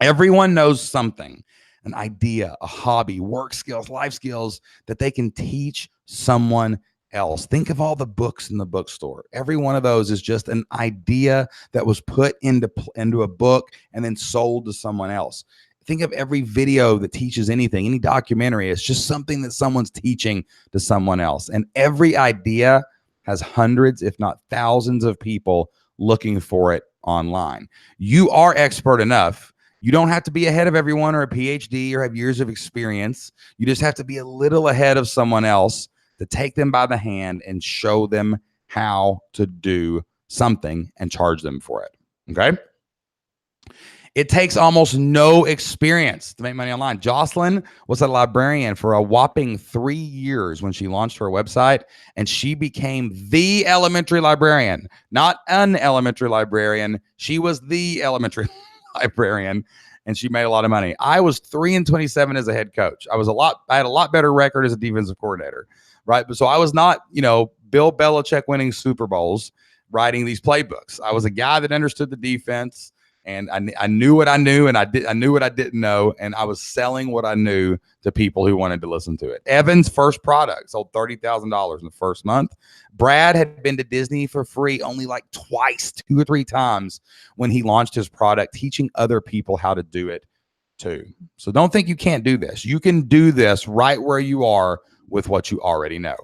Everyone knows something, an idea, a hobby, work skills, life skills that they can teach someone else. Think of all the books in the bookstore. Every one of those is just an idea that was put into a book and then sold to someone else. Think of every video that teaches anything, any documentary. It's just something that someone's teaching to someone else. And every idea has hundreds, if not thousands of people looking for it online. You are expert enough. You don't have to be ahead of everyone or a PhD or have years of experience. You just have to be a little ahead of someone else to take them by the hand and show them how to do something and charge them for it. Okay? It takes almost no experience to make money online. Jocelyn was a librarian for a whopping 3 years when she launched her website, and she became the elementary librarian, not an elementary librarian. She was the elementary librarian, and she made a lot of money. I was 3-27 as a head coach. I had a lot better record as a defensive coordinator, right? But so I was not, Bill Belichick winning Super Bowls, writing these playbooks. I was a guy that understood the defense, and I knew what I knew, and I knew what I didn't know, and I was selling what I knew to people who wanted to listen to it. Evan's first product sold $30,000 in the first month. Brad had been to Disney for free only like twice, 2 or 3 times when he launched his product, teaching other people how to do it too. So don't think you can't do this. You can do this right where you are with what you already know.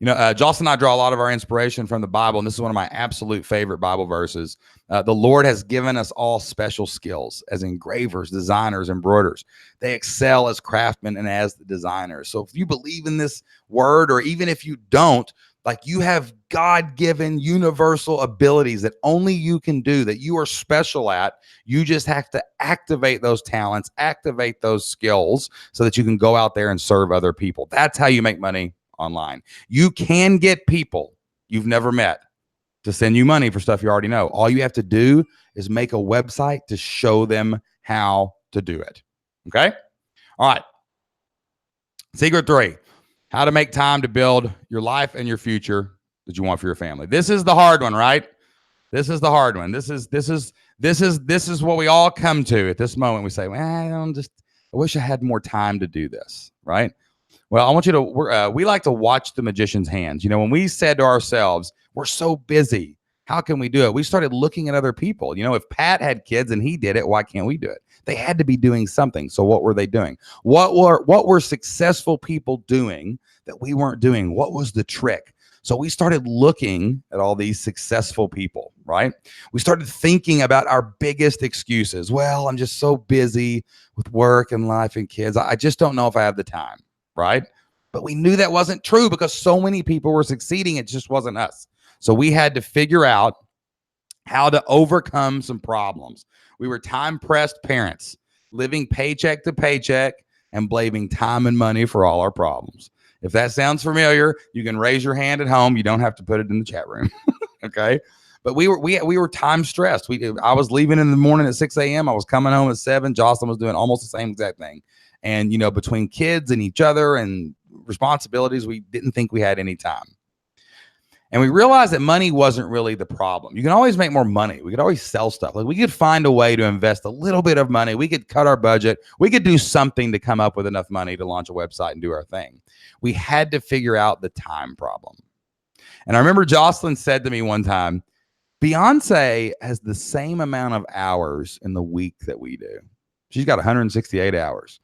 Jocelyn and I draw a lot of our inspiration from the Bible, and this is one of my absolute favorite Bible verses. The Lord has given us all special skills as engravers, designers, embroiderers. They excel as craftsmen and as the designers. So if you believe in this word, or even if you don't, Like you have God-given universal abilities that only you can do, that you are special at. You just have to activate those talents, activate those skills so that you can go out there and serve other people. That's how you make money online. You can get people you've never met to send you money for stuff you already know. All you have to do is make a website to show them how to do it. Okay? All right. Secret 3. How to make time to build your life and your future that you want for your family. This is the hard one, right? This is the hard one. This is what we all come to at this moment. We say, well, I wish I had more time to do this, right? Well, I want you to, we like to watch the magician's hands. You know, when we said to ourselves, we're so busy, how can we do it? We started looking at other people. You know, if Pat had kids and he did it, why can't we do it? They had to be doing something. So what were they doing? What were successful people doing that we weren't doing? What was the trick? So we started looking at all these successful people, right? We started thinking about our biggest excuses. Well, I'm just so busy with work and life and kids. I just don't know if I have the time, right? But we knew that wasn't true because so many people were succeeding. It just wasn't us. So we had to figure out how to overcome some problems. We were time-pressed parents, living paycheck to paycheck and blaming time and money for all our problems. If that sounds familiar, you can raise your hand at home. You don't have to put it in the chat room. Okay. But we were time stressed. I was leaving in the morning at 6 a.m. I was coming home at 7. Jocelyn was doing almost the same exact thing. And, you know, between kids and each other and responsibilities, we didn't think we had any time. And we realized that money wasn't really the problem. You can always make more money. We could always sell stuff. Like we could find a way to invest a little bit of money. We could cut our budget. We could do something to come up with enough money to launch a website and do our thing. We had to figure out the time problem. And I remember Jocelyn said to me one time, Beyonce has the same amount of hours in the week that we do. She's got 168 hours.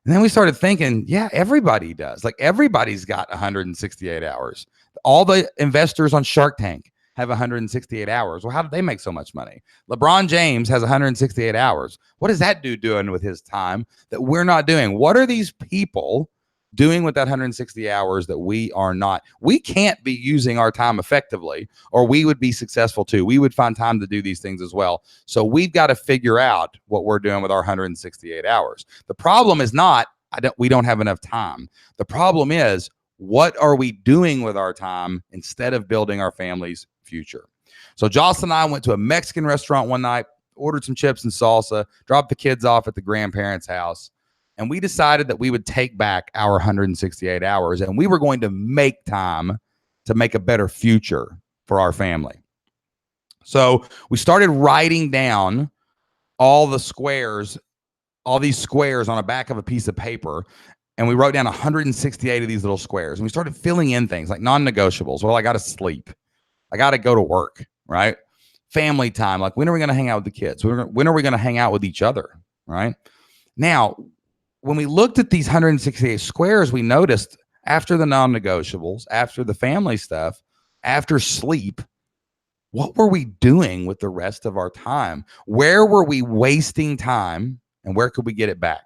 And then we started thinking, yeah, everybody does. Like everybody's got 168 hours. All the investors on Shark Tank have 168 hours. Well, how did they make so much money? LeBron James has 168 hours. What is that dude doing with his time that we're not doing? What are these people doing with that 160 hours that we are not? We can't be using our time effectively, or we would be successful too. We would find time to do these things as well. So we've got to figure out what we're doing with our 168 hours. The problem is not we don't have enough time. The problem is, what are we doing with our time instead of building our family's future? So Jocelyn and I went to a Mexican restaurant one night, ordered some chips and salsa, dropped the kids off at the grandparents' house, and we decided that we would take back our 168 hours and we were going to make time to make a better future for our family. So we started writing down all these squares on the back of a piece of paper. And we wrote down 168 of these little squares. And we started filling in things like non-negotiables. Well, I got to sleep. I got to go to work, right? Family time. Like, when are we going to hang out with the kids? When are we going to hang out with each other, right? Now, when we looked at these 168 squares, we noticed after the non-negotiables, after the family stuff, after sleep, what were we doing with the rest of our time? Where were we wasting time and where could we get it back?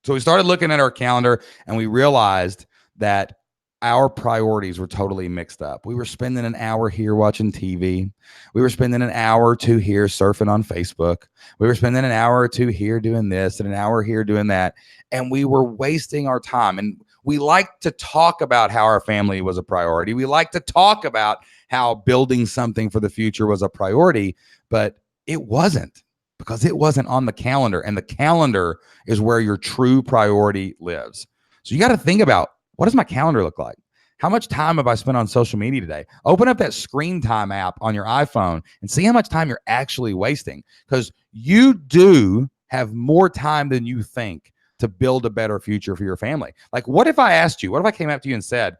So we started looking at our calendar and we realized that our priorities were totally mixed up. We were spending an hour here watching TV. We were spending an hour or two here surfing on Facebook. We were spending an hour or two here doing this and an hour here doing that. And we were wasting our time. And we like to talk about how our family was a priority. We like to talk about how building something for the future was a priority, but it wasn't. Because it wasn't on the calendar, and the calendar is where your true priority lives. So you got to think about, what does my calendar look like? How much time have I spent on social media today? Open up that screen time app on your iPhone and see how much time you're actually wasting, because you do have more time than you think to build a better future for your family. Like, what if I came up to you and said,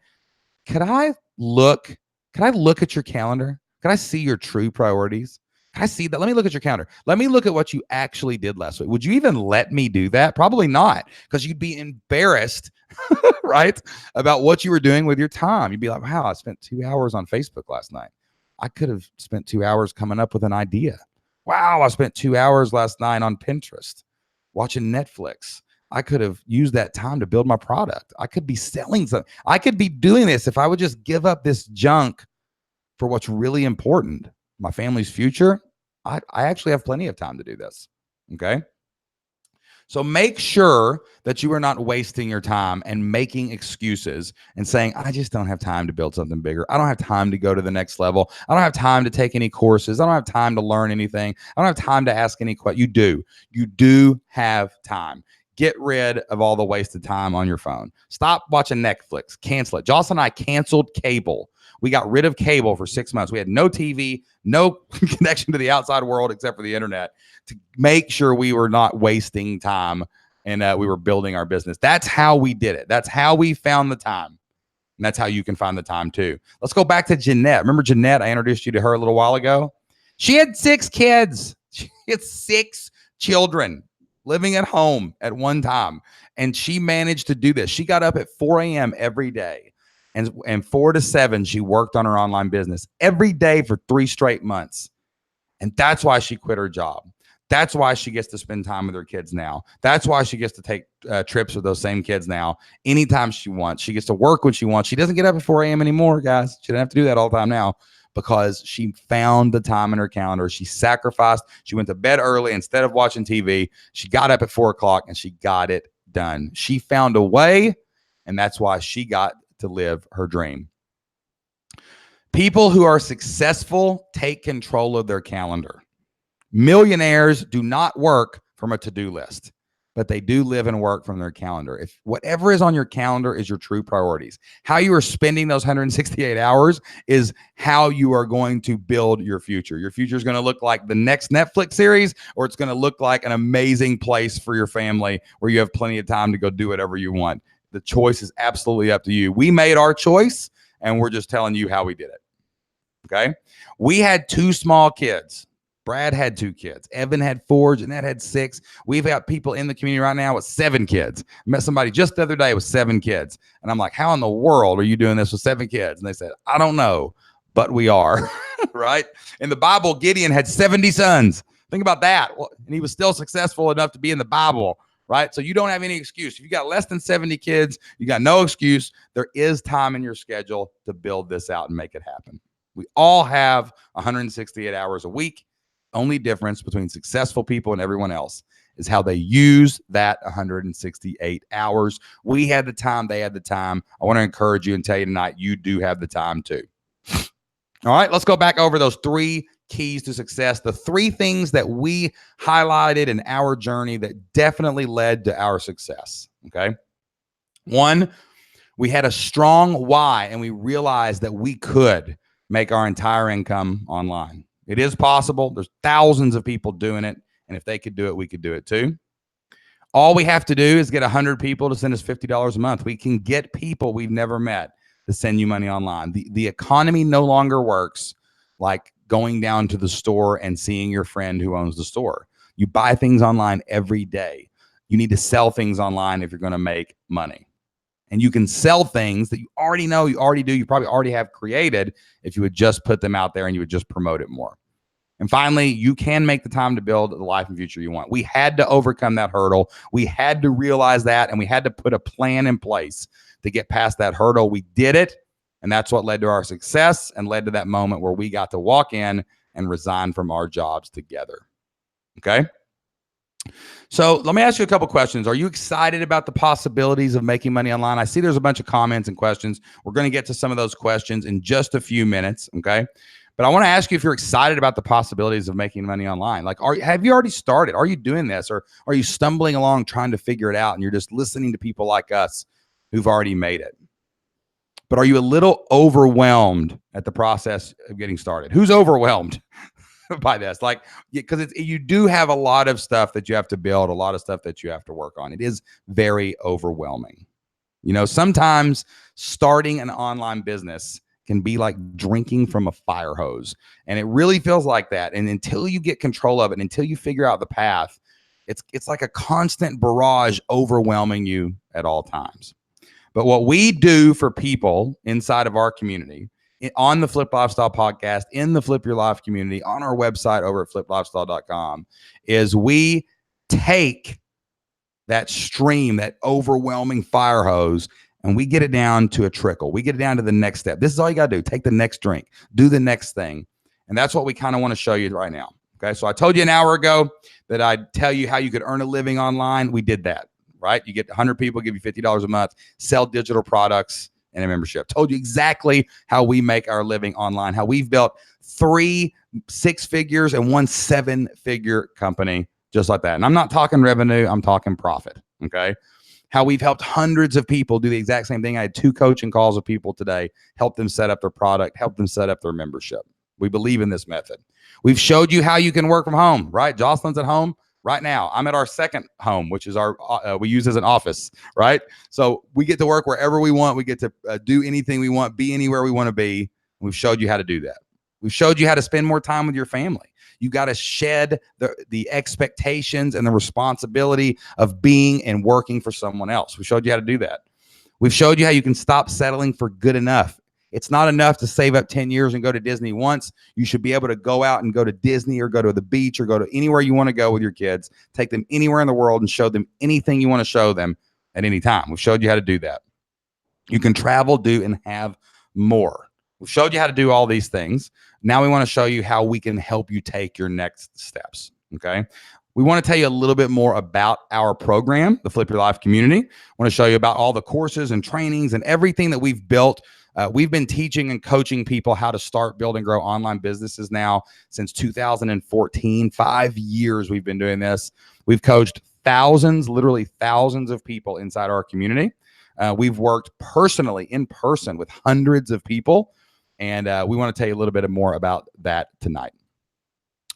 could I look at your calendar? Could I see your true priorities? I see that. Let me look at your calendar. Let me look at what you actually did last week. Would you even let me do that? Probably not, because you'd be embarrassed, right, about what you were doing with your time. You'd be like, wow, I spent 2 hours on Facebook last night. I could have spent 2 hours coming up with an idea. Wow, I spent 2 hours last night on Pinterest watching Netflix. I could have used that time to build my product. I could be selling something. I could be doing this if I would just give up this junk for what's really important, my family's future. I actually have plenty of time to do this. Okay. So make sure that you are not wasting your time and making excuses and saying, I just don't have time to build something bigger. I don't have time to go to the next level. I don't have time to take any courses. I don't have time to learn anything. I don't have time to ask any questions. You do have time. Get rid of all the wasted time on your phone. Stop watching Netflix. Cancel it. Jocelyn and I canceled cable. We got rid of cable for 6 months. We had no TV, no connection to the outside world except for the internet, to make sure we were not wasting time and we were building our business. That's how we did it. That's how we found the time. And that's how you can find the time too. Let's go back to Jeanette. Remember Jeanette? I introduced you to her a little while ago. She had 6 kids. She had 6 children living at home at one time. And she managed to do this. She got up at 4 a.m. every day. And 4 to 7, she worked on her online business every day for 3 straight months. And that's why she quit her job. That's why she gets to spend time with her kids now. That's why she gets to take trips with those same kids now anytime she wants. She gets to work when she wants. She doesn't get up at 4 a.m. anymore, guys. She doesn't have to do that all the time now because she found the time in her calendar. She sacrificed. She went to bed early instead of watching TV. She got up at 4 o'clock and she got it done. She found a way, and that's why she got to live her dream. People who are successful take control of their calendar. Millionaires do not work from a to-do list, but they do live and work from their calendar. If whatever is on your calendar is your true priorities, how you are spending those 168 hours is how you are going to build your future. Your future is going to look like the next Netflix series, or it's going to look like an amazing place for your family where you have plenty of time to go do whatever you want. The choice is absolutely up to you. We made our choice, and we're just telling you how we did it. Okay? We had 2 small kids. Brad had 2 kids. Evan had 4. Jeanette had 6. We've got people in the community right now with 7 kids. I met somebody just the other day with 7 kids. And I'm like, how in the world are you doing this with 7 kids? And they said, I don't know, but we are. Right? In the Bible, Gideon had 70 sons. Think about that. Well, and he was still successful enough to be in the Bible. Right? So you don't have any excuse. If you got less than 70 kids, you got no excuse. There is time in your schedule to build this out and make it happen. We all have 168 hours a week. Only difference between successful people and everyone else is how they use that 168 hours. We had the time. They had the time. I want to encourage you and tell you tonight, you do have the time too. All right, let's go back over those 3 keys to success, the 3 things that we highlighted in our journey that definitely led to our success. Okay. 1, we had a strong why, and we realized that we could make our entire income online. It is possible. There's thousands of people doing it. And if they could do it, we could do it too. All we have to do is get 100 people to send us $50 a month. We can get people we've never met to send you money online. The economy no longer works like going down to the store and seeing your friend who owns the store. You buy things online every day. You need to sell things online if you're going to make money. And you can sell things that you already know, you already do, you probably already have created if you would just put them out there and you would just promote it more. And finally, you can make the time to build the life and future you want. We had to overcome that hurdle. We had to realize that, and we had to put a plan in place to get past that hurdle. We did it, and that's what led to our success and led to that moment where we got to walk in and resign from our jobs together. Okay? So let me ask you a couple questions. Are you excited about the possibilities of making money online? I see there's a bunch of comments and questions. We're going to get to some of those questions in just a few minutes, okay? But I want to ask you if you're excited about the possibilities of making money online. Like, have you already started? Are you doing this? Or are you stumbling along trying to figure it out and you're just listening to people like us who've already made it? But are you a little overwhelmed at the process of getting started? Who's overwhelmed by this? Like, because you do have a lot of stuff that you have to build, a lot of stuff that you have to work on. It is very overwhelming. You know, sometimes starting an online business can be like drinking from a fire hose. And it really feels like that. And until you get control of it, until you figure out the path, it's like a constant barrage overwhelming you at all times. But what we do for people inside of our community, on the Flip Lifestyle podcast, in the Flip Your Life community, on our website over at fliplifestyle.com, is we take that stream, that overwhelming fire hose, and we get it down to a trickle. We get it down to the next step. This is all you got to do. Take the next drink, do the next thing. And that's what we kind of want to show you right now. Okay. So I told you an hour ago that I'd tell you how you could earn a living online. We did that, right? You get 100 people, give you $50 a month, sell digital products and a membership. Told you exactly how we make our living online, how we've built 3 6 figures and 1 7-figure company just like that. And I'm not talking revenue, I'm talking profit. Okay. How we've helped hundreds of people do the exact same thing. I had 2 coaching calls with people today, help them set up their product, help them set up their membership. We believe in this method. We've showed you how you can work from home, right? Jocelyn's at home right now. I'm at our second home, which is our, we use as an office, right? So we get to work wherever we want. We get to do anything we want, be anywhere we want to be. We've showed you how to do that. We've showed you how to spend more time with your family. You got to shed the expectations and the responsibility of being and working for someone else. We showed you how to do that. We've showed you how you can stop settling for good enough. It's not enough to save up 10 years and go to Disney once. You should be able to go out and go to Disney or go to the beach or go to anywhere you want to go with your kids. Take them anywhere in the world and show them anything you want to show them at any time. We've showed you how to do that. You can travel, do, and have more. We've showed you how to do all these things. Now we want to show you how we can help you take your next steps, okay? We want to tell you a little bit more about our program, the Flip Your Life Community. I want to show you about all the courses and trainings and everything that we've built. We've been teaching and coaching people how to start, build, and grow online businesses now since 2014. 5 years we've been doing this. We've coached thousands, literally thousands of people inside our community. We've worked personally, in person, with hundreds of people. And we want to tell you a little bit more about that tonight.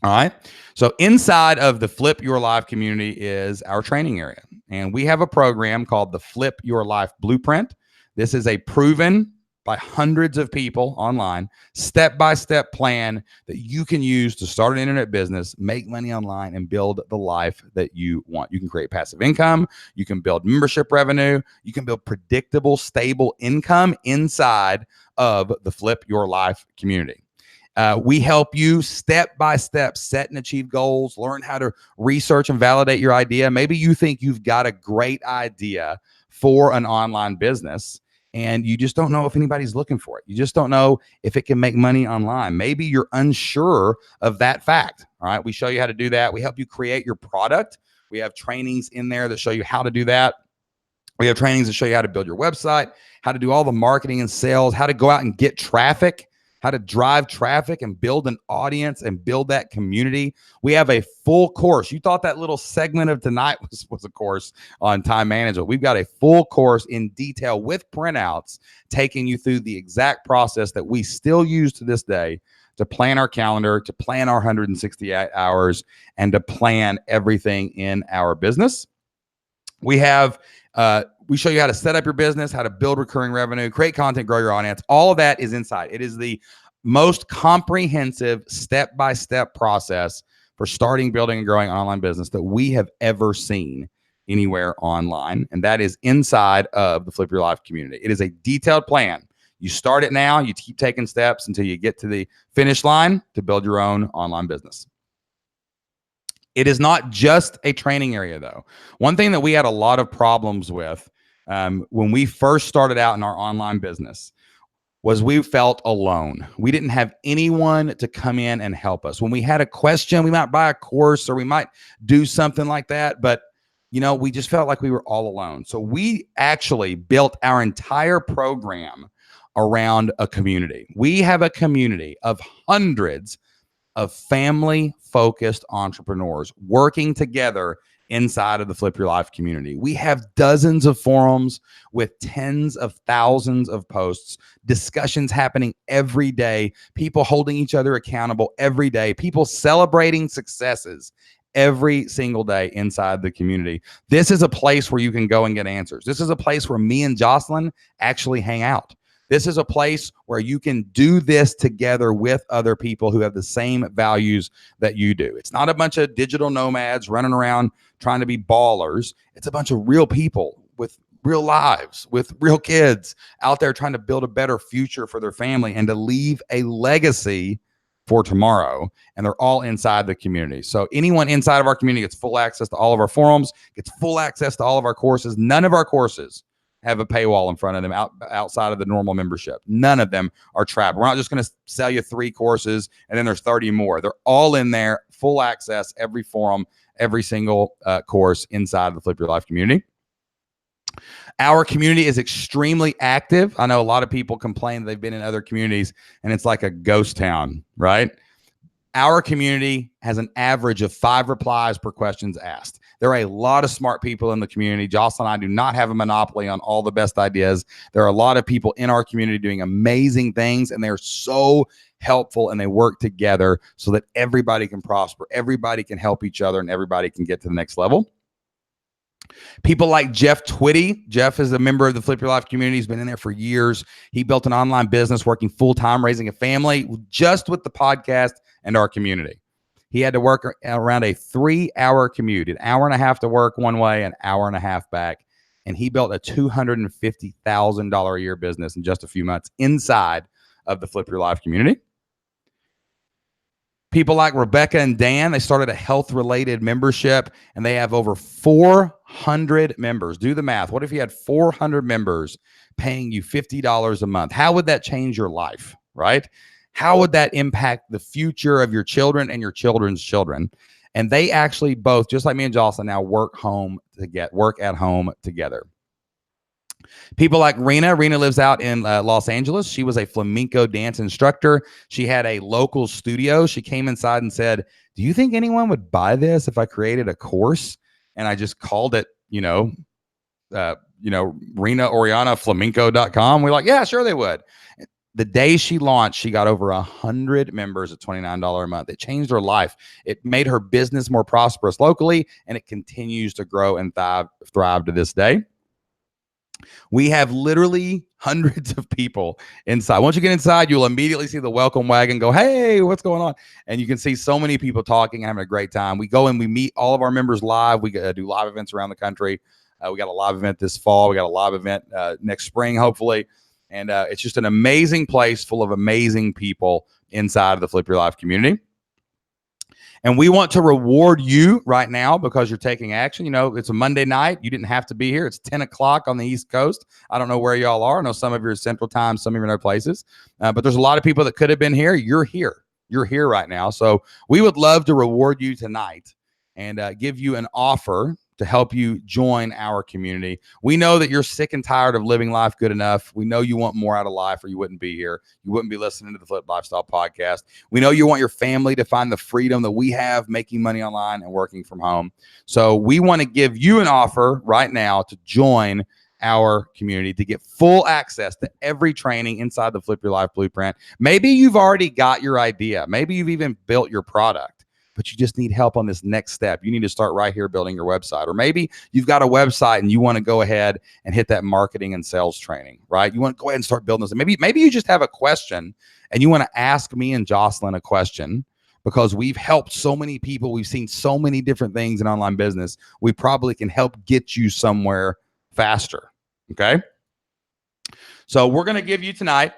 All right. So inside of the Flip Your Life community is our training area. And we have a program called the Flip Your Life Blueprint. This is a proven by hundreds of people online, step-by-step plan that you can use to start an internet business, make money online, and build the life that you want. You can create passive income. You can build membership revenue. You can build predictable, stable income inside of the Flip Your Life community. We help you step-by-step set and achieve goals, learn how to research and validate your idea. Maybe you think you've got a great idea for an online business, and you just don't know if anybody's looking for it. You just don't know if it can make money online. Maybe you're unsure of that fact. All right. We show you how to do that. We help you create your product. We have trainings in there that show you how to do that. We have trainings that show you how to build your website, how to do all the marketing and sales, how to go out and get traffic, how to drive traffic and build an audience and build that community. We have a full course. You thought that little segment of tonight was a course on time management. We've got a full course in detail with printouts taking you through the exact process that we still use to this day to plan our calendar, to plan our 168 hours, and to plan everything in our business. We have we show you how to set up your business, how to build recurring revenue, create content, grow your audience. All of that is inside. It is the most comprehensive step-by-step process for starting, building, and growing an online business that we have ever seen anywhere online. And that is inside of the Flip Your Life community. It is a detailed plan. You start it now, you keep taking steps until you get to the finish line to build your own online business. It is not just a training area, though. One thing that we had a lot of problems with when we first started out in our online business was we felt alone. We didn't have anyone to come in and help us. When we had a question, we might buy a course or we might do something like that, but you know, we just felt like we were all alone. So we actually built our entire program around a community. We have a community of hundreds of family-focused entrepreneurs working together inside of the Flip Your Life community. We have dozens of forums with tens of thousands of posts, discussions happening every day, people holding each other accountable every day, people celebrating successes every single day inside the community. This is a place where you can go and get answers. This is a place where me and Jocelyn actually hang out. This is a place where you can do this together with other people who have the same values that you do. It's not a bunch of digital nomads running around trying to be ballers. It's a bunch of real people with real lives, with real kids out there trying to build a better future for their family and to leave a legacy for tomorrow, and they're all inside the community. So anyone inside of our community gets full access to all of our forums, gets full access to all of our courses. None of our courses have a paywall in front of them outside of the normal membership. None of them are trapped. We're not just going to sell you 3 courses and then there's 30 more. They're all in there, full access, every forum, every single course inside of the Flip Your Life community. Our community is extremely active. I know a lot of people complain they've been in other communities and it's like a ghost town, right? Our community has an average of 5 replies per questions asked. There are a lot of smart people in the community. Jocelyn and I do not have a monopoly on all the best ideas. There are a lot of people in our community doing amazing things, and they're so helpful, and they work together so that everybody can prosper, everybody can help each other, and everybody can get to the next level. People like Jeff Twitty. Jeff is a member of the Flip Your Life community. He's been in there for years. He built an online business, working full-time, raising a family just with the podcast and our community. He had to work around a 3-hour commute, an hour and a half to work one way, an hour and a half back. And he built a $250,000 a year business in just a few months inside of the Flip Your Life community. People like Rebecca and Dan, they started a health-related membership, and they have over 400 members. Do the math. What if you had 400 members paying you $50 a month? How would that change your life, right? How would that impact the future of your children and your children's children? And they actually both, just like me and Jocelyn, now work at home together. People like Rena. Rena lives out in Los Angeles. She was a flamenco dance instructor. She had a local studio. She came inside and said, do you think anyone would buy this if I created a course? And I just called it, RenaOrianaFlamenco.com. We're like, yeah, sure they would. The day she launched, she got over 100 members at $29 a month. It changed her life. It made her business more prosperous locally, and it continues to grow and thrive to this day. We have literally hundreds of people inside. Once you get inside, you'll immediately see the welcome wagon go, hey, what's going on? And you can see so many people talking and having a great time. We go and we meet all of our members live. We do live events around the country. We got a live event this fall. We got a live event next spring, hopefully. And it's just an amazing place full of amazing people inside of the Flip Your Life community. And we want to reward you right now because you're taking action. You know, it's a Monday night. You didn't have to be here. It's 10 o'clock on the East Coast. I don't know where y'all are. I know some of you are Central Time, some of you are in other places. But there's a lot of people that could have been here. You're here. You're here right now. So we would love to reward you tonight and give you an offer to help you join our community. We know that you're sick and tired of living life good enough. We know you want more out of life or you wouldn't be here. You wouldn't be listening to the Flip Lifestyle podcast. We know you want your family to find the freedom that we have making money online and working from home. So we want to give you an offer right now to join our community, to get full access to every training inside the Flip Your Life Blueprint. Maybe you've already got your idea. Maybe you've even built your product, but you just need help on this next step. You need to start right here building your website. Or maybe you've got a website and you want to go ahead and hit that marketing and sales training, right? You want to go ahead and start building this. Maybe you just have a question and you want to ask me and Jocelyn a question because we've helped so many people. We've seen so many different things in online business. We probably can help get you somewhere faster, okay? So we're going to give you tonight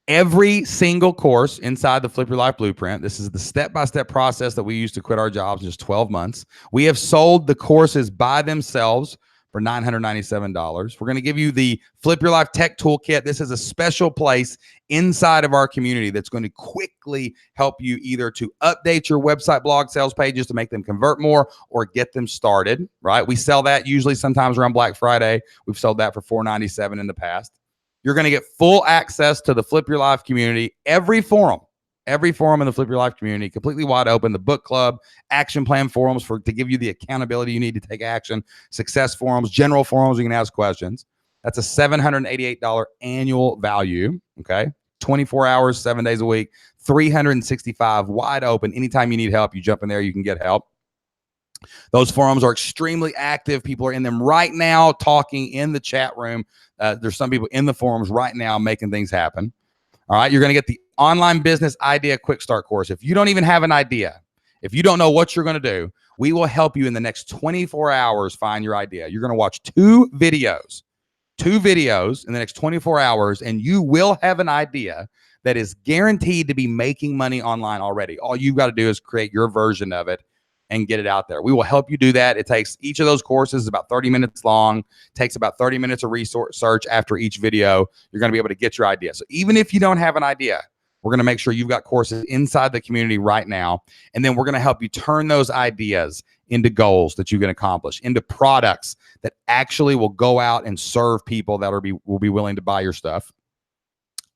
every single course inside the Flip Your Life Blueprint. This is the step-by-step process that we use to quit our jobs in just 12 months. We have sold the courses by themselves for $997. We're going to give you the Flip Your Life Tech Toolkit. This is a special place inside of our community that's going to quickly help you either to update your website, blog, sales pages to make them convert more or get them started, right? We sell that usually sometimes around Black Friday. We've sold that for $497 in the past. You're going to get full access to the Flip Your Life community, every forum in the Flip Your Life community, completely wide open. The book club, action plan forums to give you the accountability you need to take action, success forums, general forums you can ask questions. That's a $788 annual value, okay? 24 hours, 7 days a week, 365 wide open. Anytime you need help, you jump in there, you can get help. Those forums are extremely active. People are in them right now talking in the chat room. There's some people in the forums right now making things happen. All right. You're going to get the online business idea quick start course. If you don't even have an idea, if you don't know what you're going to do, we will help you in the next 24 hours find your idea. You're going to watch two videos in the next 24 hours, and you will have an idea that is guaranteed to be making money online already. All you've got to do is create your version of it and get it out there. We will help you do that. It takes, each of those courses is about 30 minutes long, takes about 30 minutes of research after each video. You're going to be able to get your idea. So even if you don't have an idea, we're going to make sure you've got courses inside the community right now. And then we're going to help you turn those ideas into goals that you can accomplish, into products that actually will go out and serve people that will be willing to buy your stuff.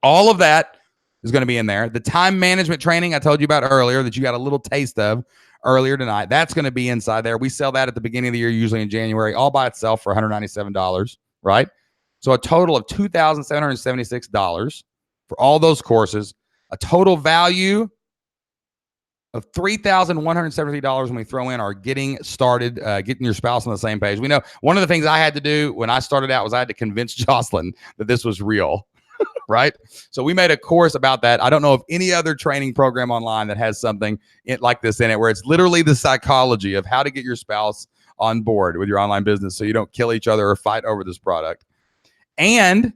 All of that is going to be in there. The time management training I told you about earlier that you got a little taste of earlier tonight, that's going to be inside there. We sell that at the beginning of the year, usually in January, all by itself for $197, right? So a total of $2,776 for all those courses, a total value of $3,173 when we throw in our getting started, getting your spouse on the same page. We know one of the things I had to do when I started out was I had to convince Jocelyn that this was real. Right? So we made a course about that. I don't know of any other training program online that has something like this in it, where it's literally the psychology of how to get your spouse on board with your online business so you don't kill each other or fight over this product. And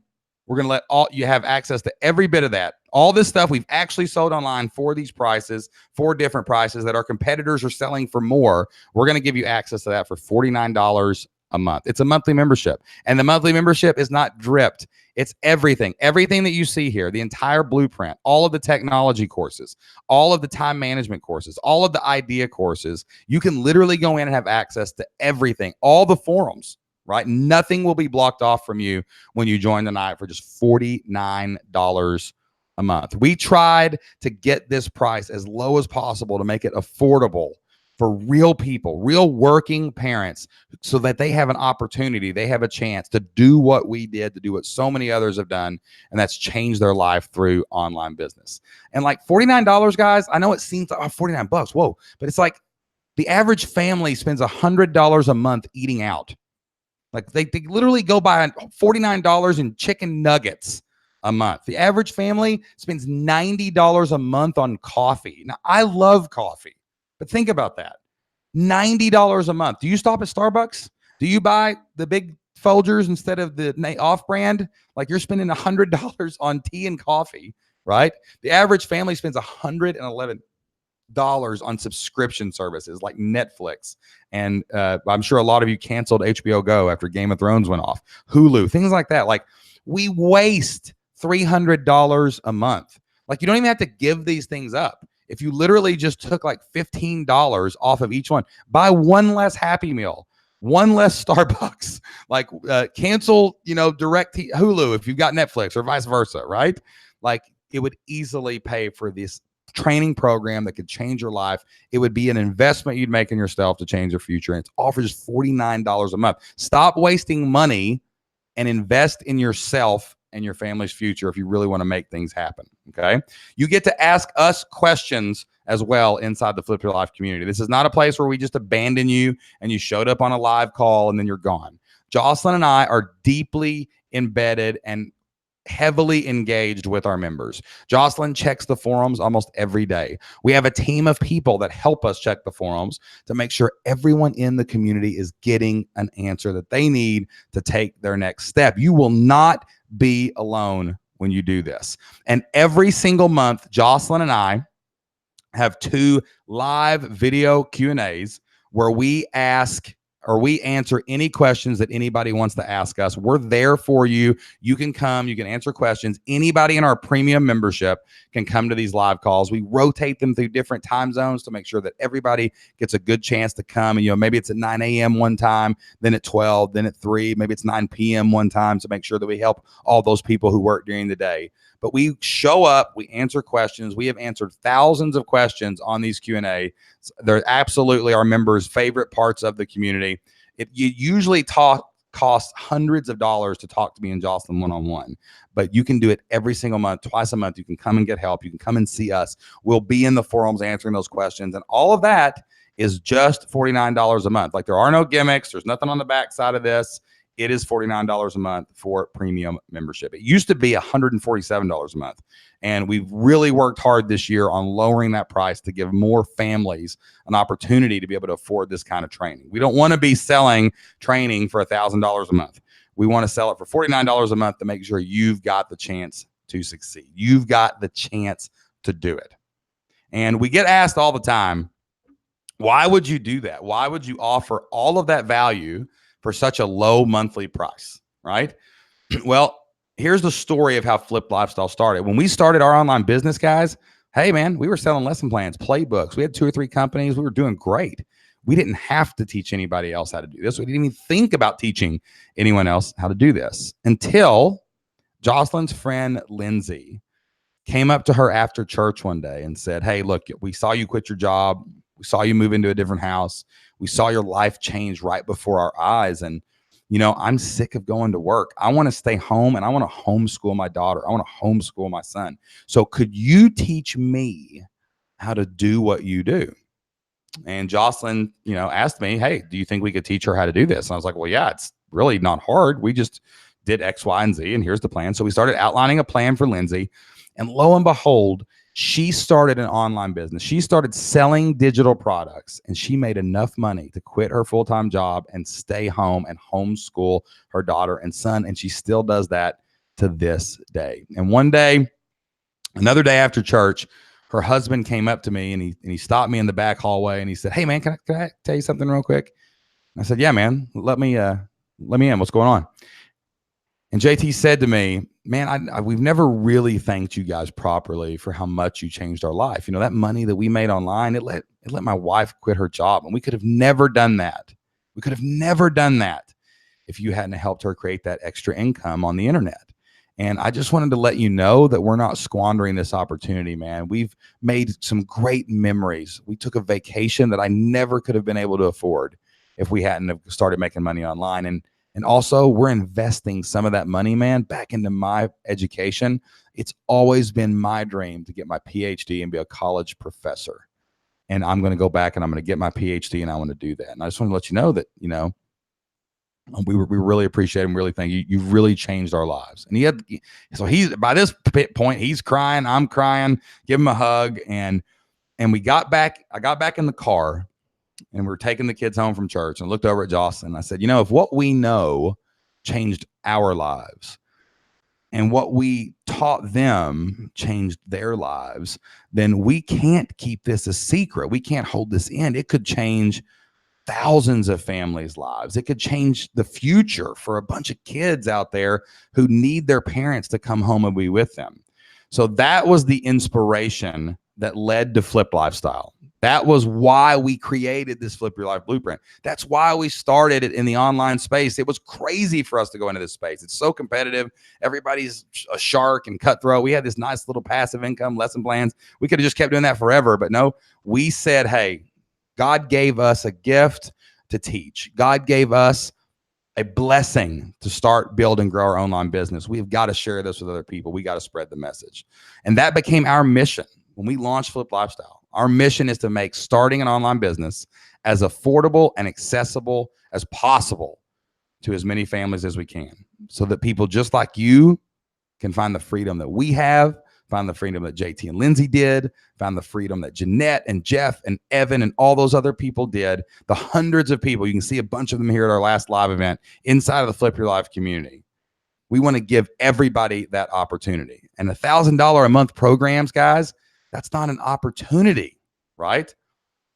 we're going to let you have access to every bit of that. All this stuff we've actually sold online for these prices, for different prices that our competitors are selling for more. We're going to give you access to that for $49 a month. It's a monthly membership. And the monthly membership is not dripped. It's everything that you see here, the entire blueprint, all of the technology courses, all of the time management courses, all of the idea courses. You can literally go in and have access to everything, all the forums, right? Nothing will be blocked off from you when you join tonight for just $49 a month. We tried to get this price as low as possible to make it affordable for real people, real working parents, so that they have an opportunity, they have a chance to do what we did, to do what so many others have done, and that's change their life through online business. And like $49, guys, I know it seems like, oh, 49 bucks, whoa, but it's like the average family spends $100 a month eating out. Like they literally go buy $49 in chicken nuggets a month. The average family spends $90 a month on coffee. Now, I love coffee. But think about that. $90 a month. Do you stop at Starbucks? Do you buy the big Folgers instead of the off-brand? Like you're spending $100 on tea and coffee, right? The average family spends $111 on subscription services like Netflix. And I'm sure a lot of you canceled HBO Go after Game of Thrones went off. Hulu, things like that. Like we waste $300 a month. Like you don't even have to give these things up. If you literally just took like $15 off of each one, buy one less Happy Meal, one less Starbucks, like cancel, direct Hulu if you've got Netflix or vice versa, right? Like it would easily pay for this training program that could change your life. It would be an investment you'd make in yourself to change your future. And it's all for just $49 a month. Stop wasting money and invest in yourself and your family's future if you really want to make things happen. Okay. You get to ask us questions as well inside the Flip Your Life community. This is not a place where we just abandon you and you showed up on a live call and then you're gone. Jocelyn and I are deeply embedded and heavily engaged with our members. Jocelyn checks the forums almost every day. We have a team of people that help us check the forums to make sure everyone in the community is getting an answer that they need to take their next step. You will not be alone when you do this. And every single month, Jocelyn and I have 2 live video Q&As where we ask or we answer any questions that anybody wants to ask us. We're there for you. You can come, you can answer questions. Anybody in our premium membership can come to these live calls. We rotate them through different time zones to make sure that everybody gets a good chance to come. And, maybe it's at 9 a.m. one time, then at 12, then at 3, maybe it's 9 p.m. one time to make sure that we help all those people who work during the day. But we show up, we answer questions. We have answered thousands of questions on these Q&A. They're absolutely our members' favorite parts of the community. You usually costs hundreds of dollars to talk to me and Jocelyn one-on-one, but you can do it every single month, twice a month. You can come and get help. You can come and see us. We'll be in the forums answering those questions. And all of that is just $49 a month. Like there are no gimmicks. There's nothing on the back side of this. It is $49 a month for premium membership. It used to be $147 a month. And we've really worked hard this year on lowering that price to give more families an opportunity to be able to afford this kind of training. We don't want to be selling training for $1,000 a month. We want to sell it for $49 a month to make sure you've got the chance to succeed. You've got the chance to do it. And we get asked all the time, why would you do that? Why would you offer all of that value for such a low monthly price, right? Well, here's the story of how Flip Lifestyle started. When we started our online business, guys, hey, man, we were selling lesson plans, playbooks. We had 2 or 3 companies. We were doing great. We didn't have to teach anybody else how to do this. We didn't even think about teaching anyone else how to do this until Jocelyn's friend, Lindsay, came up to her after church one day and said, hey, look, we saw you quit your job. We saw you move into a different house. We saw your life change right before our eyes. And, you know, I'm sick of going to work. I want to stay home and I want to homeschool my daughter. I want to homeschool my son. So could you teach me how to do what you do? And Jocelyn, you know, asked me, hey, do you think we could teach her how to do this? And I was like, well, yeah, it's really not hard. We just did X, Y, and Z, and here's the plan. So we started outlining a plan for Lindsay. And lo and behold, she started an online business. She started selling digital products, and she made enough money to quit her full-time job and stay home and homeschool her daughter and son. And she still does that to this day. And one day, another day after church, her husband came up to me and he stopped me in the back hallway and he said, hey man, can I tell you something real quick? I said, yeah, man, let me in. What's going on? And JT said to me, man, we've never really thanked you guys properly for how much you changed our life. You know, that money that we made online, it let my wife quit her job. And we could have never done that. We could have never done that if you hadn't helped her create that extra income on the internet. And I just wanted to let you know that we're not squandering this opportunity, man. We've made some great memories. We took a vacation that I never could have been able to afford if we hadn't have started making money online. And also, we're investing some of that money, man, back into my education. It's always been my dream to get my PhD and be a college professor. And I'm going to go back and I'm going to get my PhD and I want to do that. And I just want to let you know that, you know, we really appreciate him. Really thank you. You've really changed our lives. And he's by this point, he's crying. I'm crying. Give him a hug. And we got back. I got back in the car. And we were taking the kids home from church and looked over at Jocelyn. And I said, you know, if what we know changed our lives and what we taught them changed their lives, then we can't keep this a secret. We can't hold this in. It could change thousands of families' lives. It could change the future for a bunch of kids out there who need their parents to come home and be with them. So that was the inspiration that led to Flip Lifestyle. That was why we created this Flip Your Life Blueprint. That's why we started it in the online space. It was crazy for us to go into this space. It's so competitive. Everybody's a shark and cutthroat. We had this nice little passive income lesson plans. We could have just kept doing that forever. But no, we said, hey, God gave us a gift to teach. God gave us a blessing to start, build, and grow our online business. We've got to share this with other people. We got to spread the message. And that became our mission when we launched Flip Lifestyle. Our mission is to make starting an online business as affordable and accessible as possible to as many families as we can, so that people just like you can find the freedom that we have, find the freedom that JT and Lindsay did, find the freedom that Jeanette and Jeff and Evan and all those other people did, the hundreds of people. You can see a bunch of them here at our last live event inside of the Flip Your Life community. We want to give everybody that opportunity. And $1,000 a month programs, guys, that's not an opportunity, right?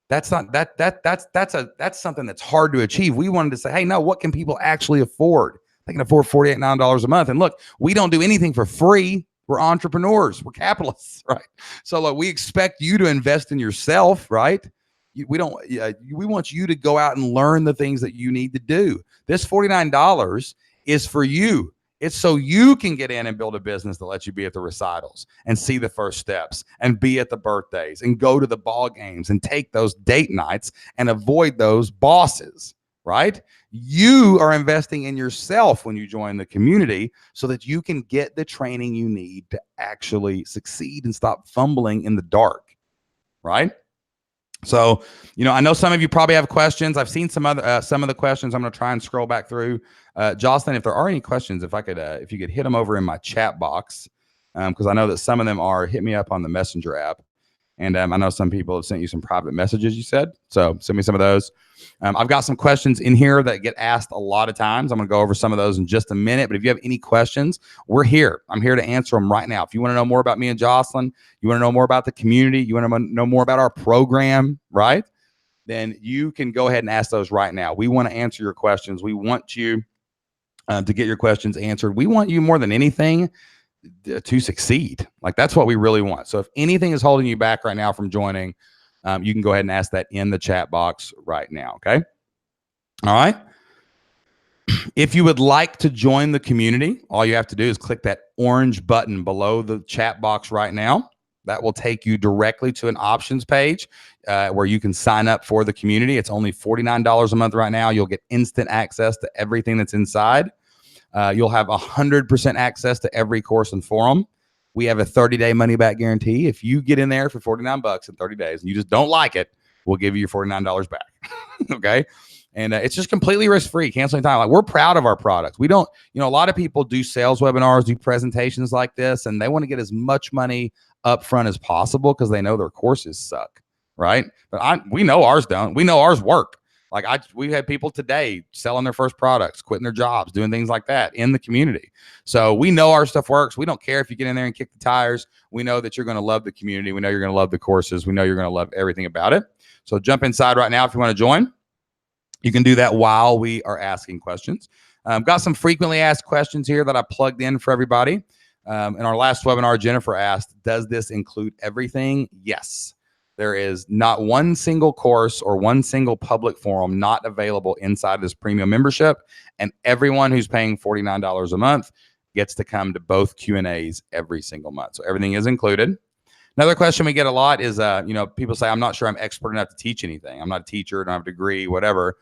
That's something that's hard to achieve. We wanted to say, hey, no, what can people actually afford? They can afford $49 a month. And look, we don't do anything for free. We're entrepreneurs. We're capitalists, right? So look, we expect you to invest in yourself, right? We want you to go out and learn the things that you need to do. This $49 is for you. It's so you can get in and build a business that lets you be at the recitals and see the first steps and be at the birthdays and go to the ball games and take those date nights and avoid those bosses, right? You are investing in yourself when you join the community so that you can get the training you need to actually succeed and stop fumbling in the dark, right? So, you know, I know some of you probably have questions. I've seen some of the questions. I'm going to try and scroll back through. Jocelyn, if there are any questions, if you could hit them over in my chat box, because I know that some of them are, hit me up on the Messenger app. And I know some people have sent you some private messages, you said. So send me some of those. I've got some questions in here that get asked a lot of times. I'm going to go over some of those in just a minute. But if you have any questions, we're here. I'm here to answer them right now. If you want to know more about me and Jocelyn, you want to know more about the community, you want to know more about our program, right? Then you can go ahead and ask those right now. We want to answer your questions. We want you to get your questions answered. We want you more than anything to succeed. Like, that's what we really want. So if anything is holding you back right now from joining, you can go ahead and ask that in the chat box right now. Okay. All right. If you would like to join the community, all you have to do is click that orange button below the chat box right now. That will take you directly to an options page where you can sign up for the community. It's only $49 a month right now. You'll get instant access to everything that's inside. You'll have 100% access to every course and forum. We have a 30-day money-back guarantee. If you get in there for $49 in 30 days and you just don't like it, we'll give you your $49 back. Okay? And it's just completely risk-free, canceling time. Like, we're proud of our products. We don't, a lot of people do sales webinars, do presentations like this, and they want to get as much money up front as possible because they know their courses suck, right? But we know ours don't. We know ours work. Like, we've had people today selling their first products, quitting their jobs, doing things like that in the community. So we know our stuff works. We don't care if you get in there and kick the tires. We know that you're going to love the community. We know you're going to love the courses. We know you're going to love everything about it. So jump inside right now if you want to join. You can do that while we are asking questions. Got some frequently asked questions here that I plugged in for everybody. In our last webinar, Jennifer asked, does this include everything? Yes. There is not one single course or one single public forum not available inside this premium membership. And everyone who's paying $49 a month gets to come to both Q&As every single month. So everything is included. Another question we get a lot is, people say, I'm not sure I'm expert enough to teach anything. I'm not a teacher, don't have a degree, whatever.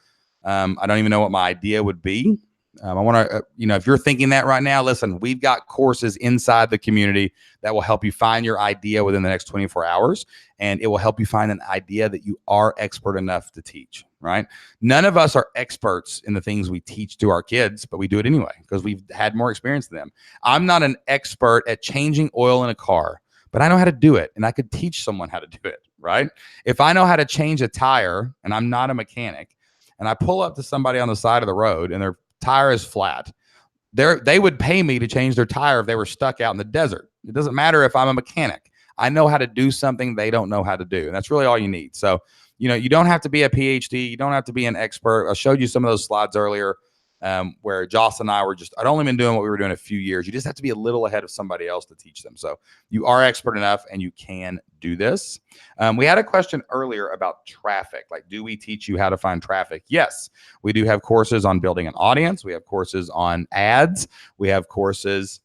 I don't even know what my idea would be. I want to, if you're thinking that right now, listen, we've got courses inside the community that will help you find your idea within the next 24 hours. And it will help you find an idea that you are expert enough to teach, right? None of us are experts in the things we teach to our kids, but we do it anyway because we've had more experience than them. I'm not an expert at changing oil in a car, but I know how to do it, and I could teach someone how to do it, right? If I know how to change a tire and I'm not a mechanic, and I pull up to somebody on the side of the road and their tire is flat, they would pay me to change their tire if they were stuck out in the desert. It doesn't matter if I'm a mechanic. I know how to do something they don't know how to do, and that's really all you need. So, you don't have to be a PhD. You don't have to be an expert. I showed you some of those slides earlier where Joss and I were I'd only been doing what we were doing a few years. You just have to be a little ahead of somebody else to teach them. So you are expert enough and you can do this. We had a question earlier about traffic. Like, do we teach you how to find traffic? Yes, we do have courses on building an audience. We have courses on ads. We have courses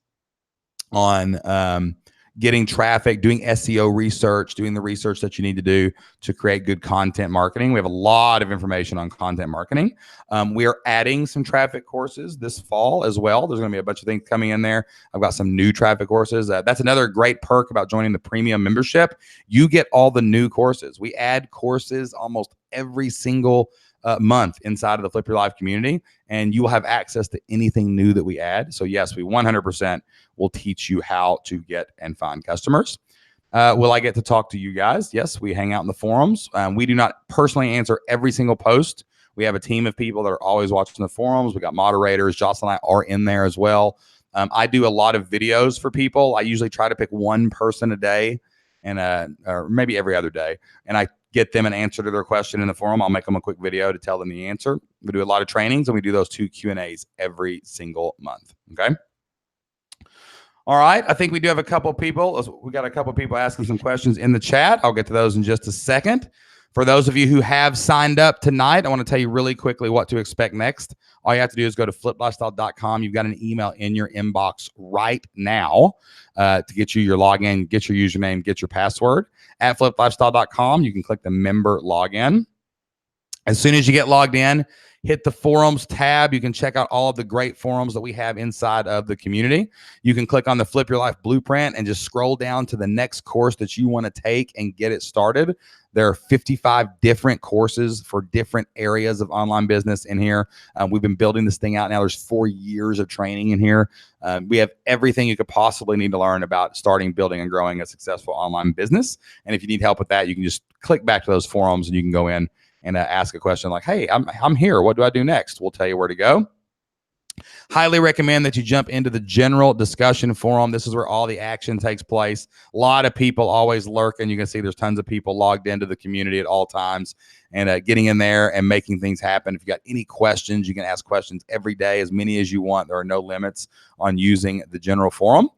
on getting traffic, doing SEO research, doing the research that you need to do to create good content marketing. We have a lot of information on content marketing. We are adding some traffic courses this fall as well. There's going to be a bunch of things coming in there. I've got some new traffic courses. That's another great perk about joining the premium membership. You get all the new courses. We add courses almost every single month inside of the Flip Your Life community, and you will have access to anything new that we add. So yes, we 100% will teach you how to get and find customers. Will I get to talk to you guys? Yes, we hang out in the forums. We do not personally answer every single post. We have a team of people that are always watching the forums. We got moderators. Joss and I are in there as well. I do a lot of videos for people. I usually try to pick one person a day, and or maybe every other day, and I get them an answer to their question in the forum. I'll make them a quick video to tell them the answer. We do a lot of trainings, and we do those 2 Q&As every single month. Okay. All right. I think we do have a couple people. We got a couple people asking some questions in the chat. I'll get to those in just a second. For those of you who have signed up tonight, I want to tell you really quickly what to expect next. All you have to do is go to fliplifestyle.com. You've got an email in your inbox right now to get you your login, get your username, get your password. At fliplifestyle.com, you can click the member login. As soon as you get logged in, hit the forums tab. You can check out all of the great forums that we have inside of the community. You can click on the Flip Your Life Blueprint and just scroll down to the next course that you want to take and get it started. There are 55 different courses for different areas of online business in here. We've been building this thing out now. There's 4 years of training in here. We have everything you could possibly need to learn about starting, building, and growing a successful online business. And if you need help with that, you can just click back to those forums and you can go in and ask a question like, hey, I'm here. What do I do next? We'll tell you where to go. Highly recommend that you jump into the general discussion forum. This is where all the action takes place. A lot of people always lurking. You can see there's tons of people logged into the community at all times and getting in there and making things happen. If you got any questions, you can ask questions every day, as many as you want. There are no limits on using the general forum.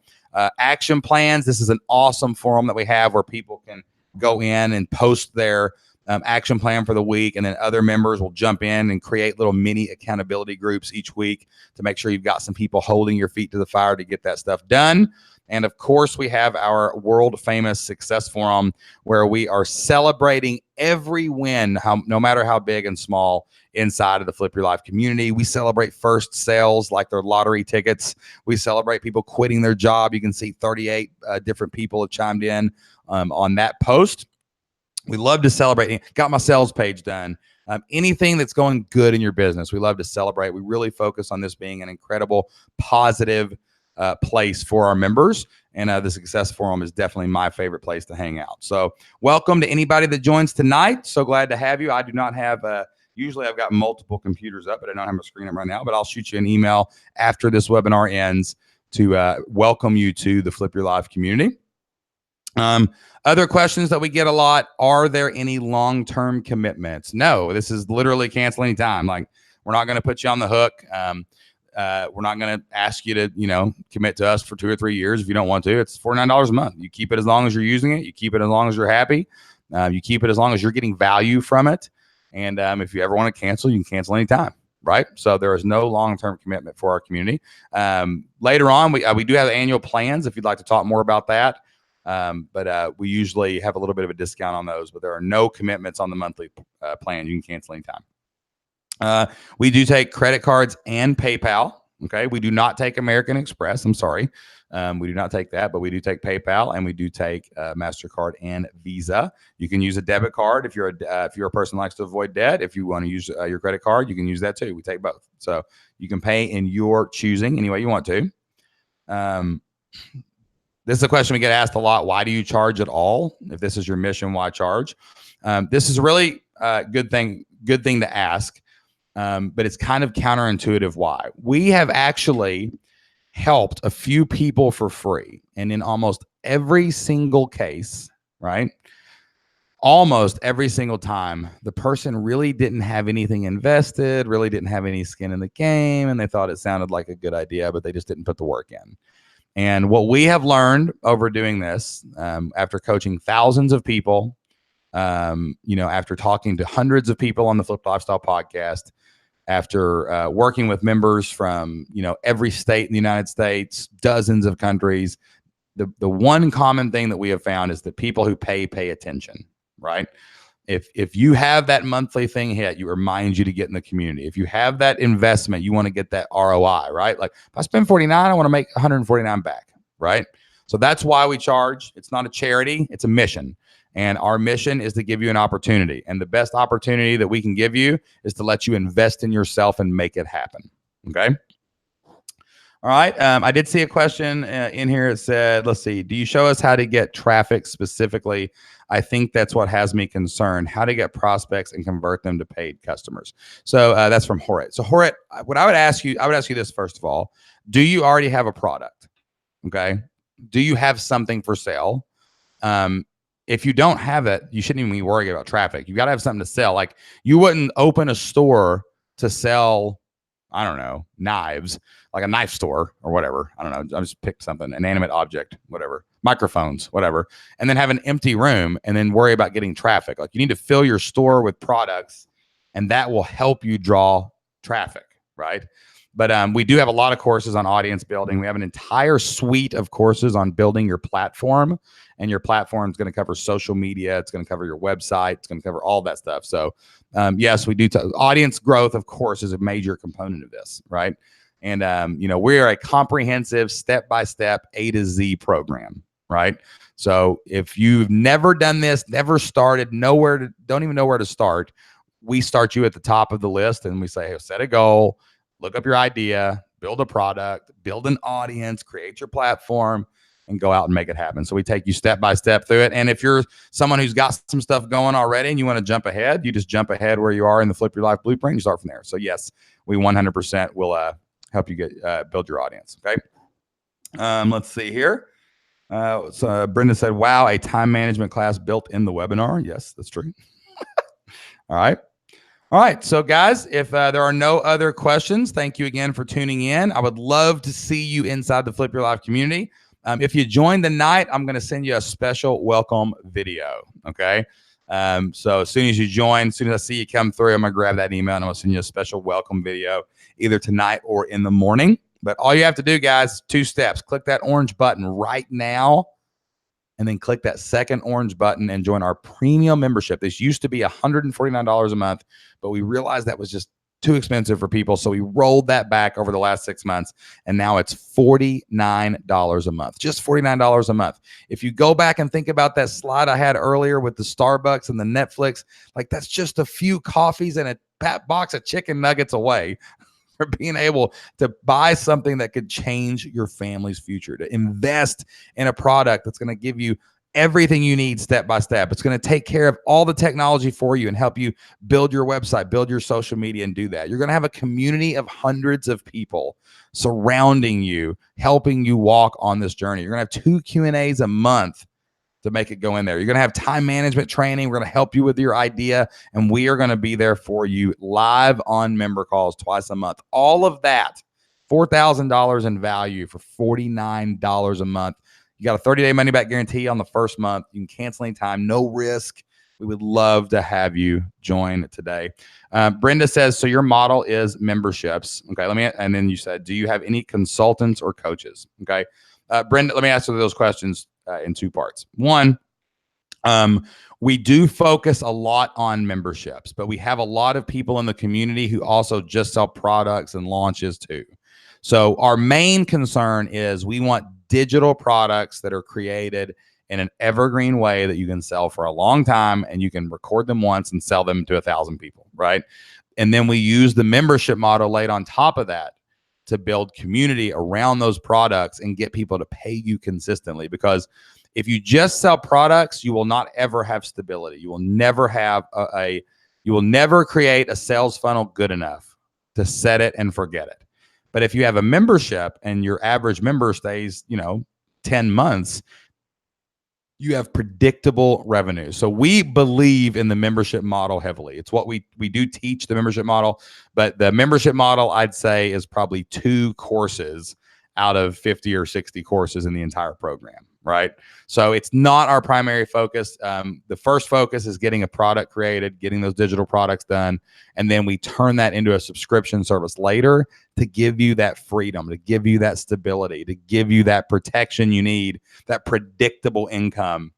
Action plans. This is an awesome forum that we have where people can go in and post their action plan for the week, and then other members will jump in and create little mini accountability groups each week to make sure you've got some people holding your feet to the fire to get that stuff done. And of course, we have our world famous success forum where we are celebrating every win, no matter how big and small, inside of the Flip Your Life community. We celebrate first sales like they're lottery tickets. We celebrate people quitting their job. You can see 38 different people have chimed in on that post. We love to celebrate. Got my sales page done. Anything that's going good in your business, we love to celebrate. We really focus on this being an incredible, positive place for our members. And the Success Forum is definitely my favorite place to hang out. So welcome to anybody that joins tonight. So glad to have you. I do not have usually I've got multiple computers up, but I don't have my screen up right now. But I'll shoot you an email after this webinar ends to welcome you to the Flip Your Life community. Other questions that we get a lot: are there any long-term commitments? No, this is literally cancel anytime. Like, we're not going to put you on the hook. We're not going to ask you to, commit to us for 2 or 3 years if you don't want to. It's $49 a month. You keep it as long as you're using it. You keep it as long as you're happy. You keep it as long as you're getting value from it. And if you ever want to cancel, you can cancel anytime. Right. So there is no long-term commitment for our community. Later on, we do have annual plans if you'd like to talk more about that. But we usually have a little bit of a discount on those, but there are no commitments on the monthly plan. You can cancel anytime. We do take credit cards and PayPal. Okay. We do not take American Express. I'm sorry. We do not take that, but we do take PayPal, and we do take MasterCard and Visa. You can use a debit card if you're a person who likes to avoid debt. If you want to use your credit card, you can use that too. We take both. So you can pay in your choosing any way you want to. This is a question we get asked a lot. Why do you charge at all? If this is your mission, why charge? This is a really good thing to ask, but it's kind of counterintuitive why. We have actually helped a few people for free. And in almost every single case, right? Almost every single time, the person really didn't have anything invested, really didn't have any skin in the game, and they thought it sounded like a good idea, but they just didn't put the work in. And what we have learned over doing this, after coaching thousands of people, after talking to hundreds of people on the Flip Lifestyle podcast, after working with members from, every state in the United States, dozens of countries, the one common thing that we have found is that people who pay attention, right? If you have that monthly thing hit, you remind you to get in the community. If you have that investment, you want to get that ROI, right? Like, if I spend 49, I want to make 149 back, right? So that's why we charge. It's not a charity, it's a mission. And our mission is to give you an opportunity. And the best opportunity that we can give you is to let you invest in yourself and make it happen. Okay. All right. I did see a question in here. It said, let's see, do you show us how to get traffic specifically? I think that's what has me concerned. How to get prospects and convert them to paid customers. So that's from Horit. So Horit, what I would ask you this first of all. Do you already have a product? Okay. Do you have something for sale? If you don't have it, you shouldn't even be worried about traffic. You got to have something to sell. Like, you wouldn't open a store to sell, I don't know, knives, like a knife store or whatever. I don't know. I just picked something, inanimate object, whatever, microphones, whatever, and then have an empty room and then worry about getting traffic. Like, you need to fill your store with products, and that will help you draw traffic, right? But we do have a lot of courses on audience building. We have an entire suite of courses on building your platform, and your platform is going to cover social media. It's going to cover your website. It's going to cover all that stuff. So yes, we do. Audience growth, of course, is a major component of this, right? And we are a comprehensive, step-by-step, A to Z program, right? So if you've never done this, never started, don't even know where to start, we start you at the top of the list, and we say, hey, set a goal, look up your idea, build a product, build an audience, create your platform, and go out and make it happen. So we take you step by step through it. And if you're someone who's got some stuff going already and you want to jump ahead, you just jump ahead where you are in the Flip Your Life Blueprint. You start from there. So yes, we 100% will help you get build your audience. Okay. Let's see here. So Brenda said, wow, a time management class built in the webinar. Yes, that's true. All right. All right. So guys, if there are no other questions, thank you again for tuning in. I would love to see you inside the Flip Your Life community. If you join the night, I'm going to send you a special welcome video. Okay. So as soon as you join, as soon as I see you come through, I'm going to grab that email and I'm going to send you a special welcome video either tonight or in the morning. But all you have to do, guys, 2 steps. Click that orange button right now, and then click that second orange button and join our premium membership. This used to be $149 a month, but we realized that was just too expensive for people. So we rolled that back over the last 6 months, and now it's $49 a month, just $49 a month. If you go back and think about that slide I had earlier with the Starbucks and the Netflix, like that's just a few coffees and a box of chicken nuggets away for being able to buy something that could change your family's future, to invest in a product that's going to give you everything you need step by step. It's going to take care of all the technology for you and help you build your website, build your social media, and do that. You're going to have a community of hundreds of people surrounding you, helping you walk on this journey. You're going to have 2 Q&As a month to make it go in there. You're going to have time management training. We're going to help you with your idea, and we are going to be there for you live on member calls twice a month. All of that, $4,000 in value for $49 a month. You got a 30-day money-back guarantee on the first month. You can cancel anytime, no risk. We would love to have you join today. Brenda says, so your model is memberships. Okay, and then you said, do you have any consultants or coaches? Okay, Brenda, let me answer those questions in 2 parts. One, we do focus a lot on memberships, but we have a lot of people in the community who also just sell products and launches too. So our main concern is we want digital products that are created in an evergreen way that you can sell for a long time, and you can record them once and sell them to 1,000 people, right? And then we use the membership model laid on top of that to build community around those products and get people to pay you consistently. Because if you just sell products, you will not ever have stability. You will never have you will never create a sales funnel good enough to set it and forget it. But if you have a membership and your average member stays, 10 months, you have predictable revenue. So we believe in the membership model heavily. It's what we do teach, the membership model, but the membership model, I'd say, is probably 2 courses out of 50 or 60 courses in the entire program, right? So it's not our primary focus. The first focus is getting a product created, getting those digital products done, and then we turn that into a subscription service later to give you that freedom, to give you that stability, to give you that protection you need, that predictable income,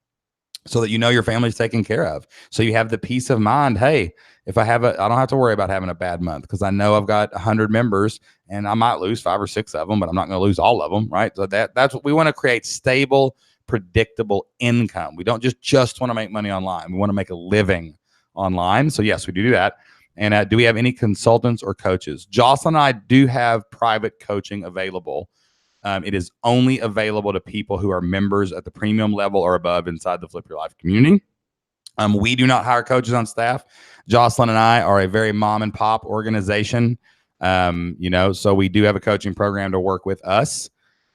so that your family's taken care of. So you have the peace of mind. Hey, if I don't have to worry about having a bad month because I know I've got 100 members and I might lose 5 or 6 of them, but I'm not going to lose all of them, right? So that's what we want to create: stable, predictable income. We don't just want to make money online. We want to make a living online. So yes, we do that. And do we have any consultants or coaches? Jocelyn and I do have private coaching available. It is only available to people who are members at the premium level or above inside the Flip Your Life community. We do not hire coaches on staff. Jocelyn and I are a very mom and pop organization. So we do have a coaching program to work with us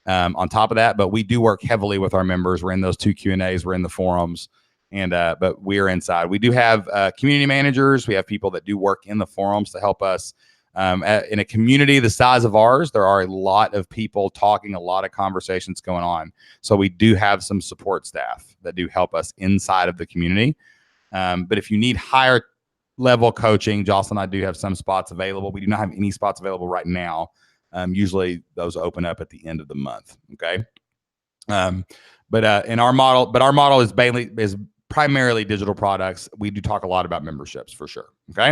on top of that, but we do work heavily with our members. We're in those 2 Q&As, we're in the forums, but we're inside. We do have community managers. We have people that do work in the forums to help us. In a community the size of ours, there are a lot of people talking, a lot of conversations going on. So we do have some support staff that do help us inside of the community. But if you need higher level coaching, Jocelyn and I do have some spots available. We do not have any spots available right now. Usually those open up at the end of the month. Okay. But our model is primarily digital products. We do talk a lot about memberships for sure. Okay.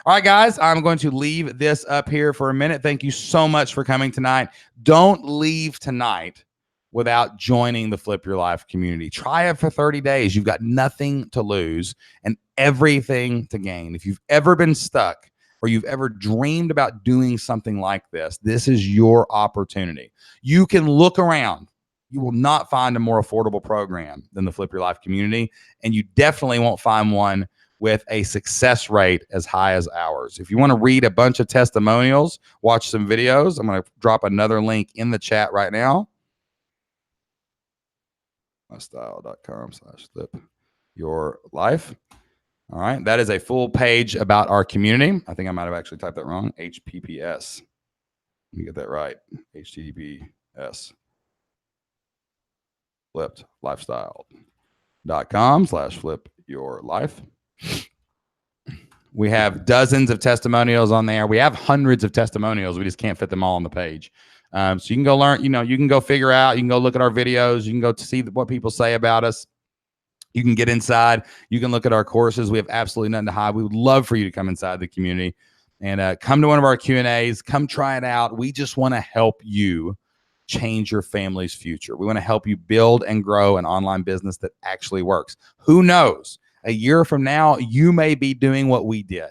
All right, guys, I'm going to leave this up here for a minute. Thank you so much for coming tonight. Don't leave tonight without joining the Flip Your Life community. Try it for 30 days. You've got nothing to lose and everything to gain. If you've ever been stuck or you've ever dreamed about doing something like this is your opportunity. You can look around. You will not find a more affordable program than the Flip Your Life community, and you definitely won't find one with a success rate as high as ours. If you want to read a bunch of testimonials, watch some videos, I'm going to drop another link in the chat right now. mystyle.com/flip your life. All right. That is a full page about our community. I think I might have actually typed that wrong. HPPS. Let me get that right. HTTPS. flippedlifestyle.com/flip your life. We have dozens of testimonials on there. We have hundreds of testimonials. We just can't fit them all on the page. So you can go learn, you can go figure out, you can go look at our videos, you can go to see what people say about us. You can get inside. You can look at our courses. We have absolutely nothing to hide. We would love for you to come inside the community and come to one of our Q&As. Come try it out. We just want to help you change your family's future. We want to help you build and grow an online business that actually works. Who knows? A year from now, you may be doing what we did,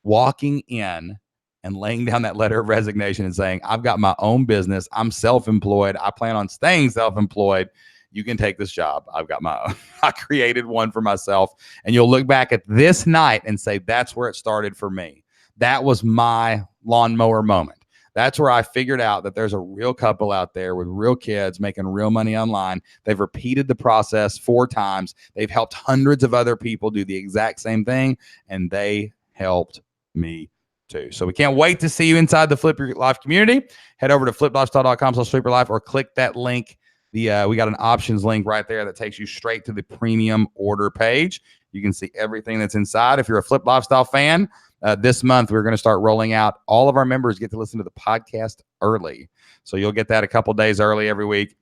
walking in and laying down that letter of resignation and saying, I've got my own business. I'm self-employed. I plan on staying self-employed. You can take this job. I've got my own. I created one for myself. And you'll look back at this night and say, that's where it started for me. That was my lawnmower moment. That's where I figured out that there's a real couple out there with real kids making real money online. They've repeated the process 4 times. They've helped hundreds of other people do the exact same thing, and they helped me too. So we can't wait to see you inside the Flip Your Life community. Head over to fliplifestyle.com/flipyourlife or click that link. We got an options link right there that takes you straight to the premium order page. You can see everything that's inside. If you're a Flip Lifestyle fan, this month we're going to start rolling out. All of our members get to listen to the podcast early. So you'll get that a couple days early every week,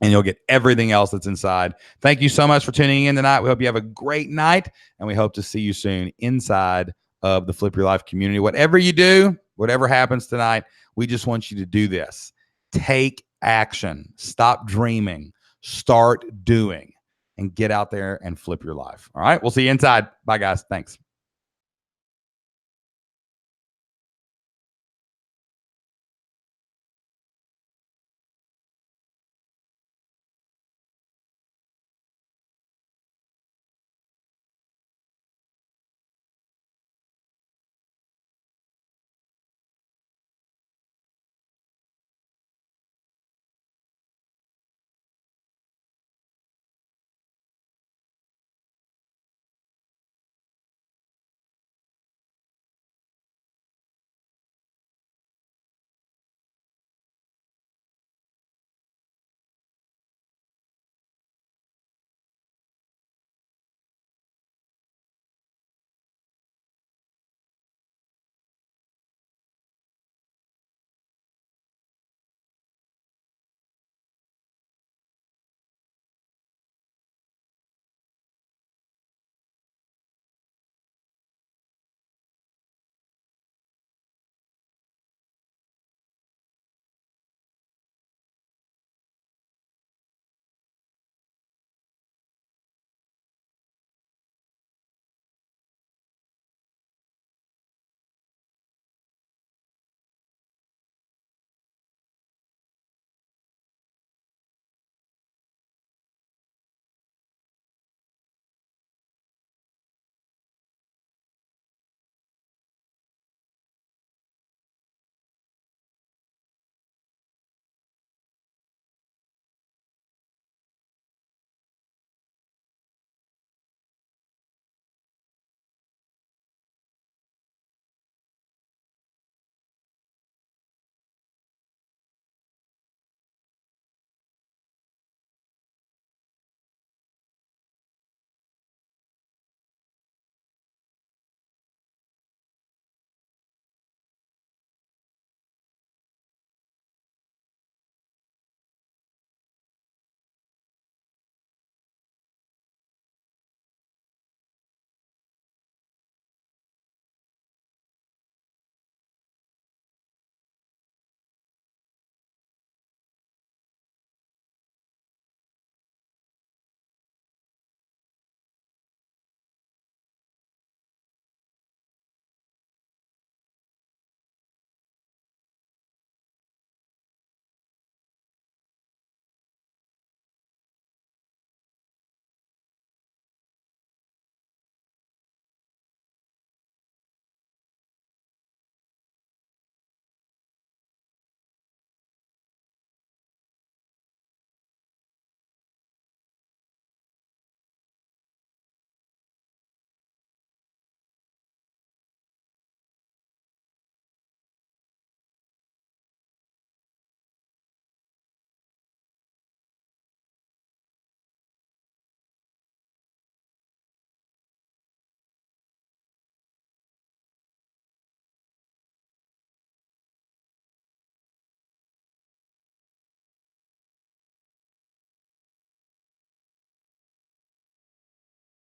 and you'll get everything else that's inside. Thank you so much for tuning in tonight. We hope you have a great night, and we hope to see you soon inside of the Flip Your Life community. Whatever you do, whatever happens tonight, we just want you to do this. Take action. Stop dreaming. Start doing. And get out there and flip your life. All right. We'll see you inside. Bye, guys. Thanks.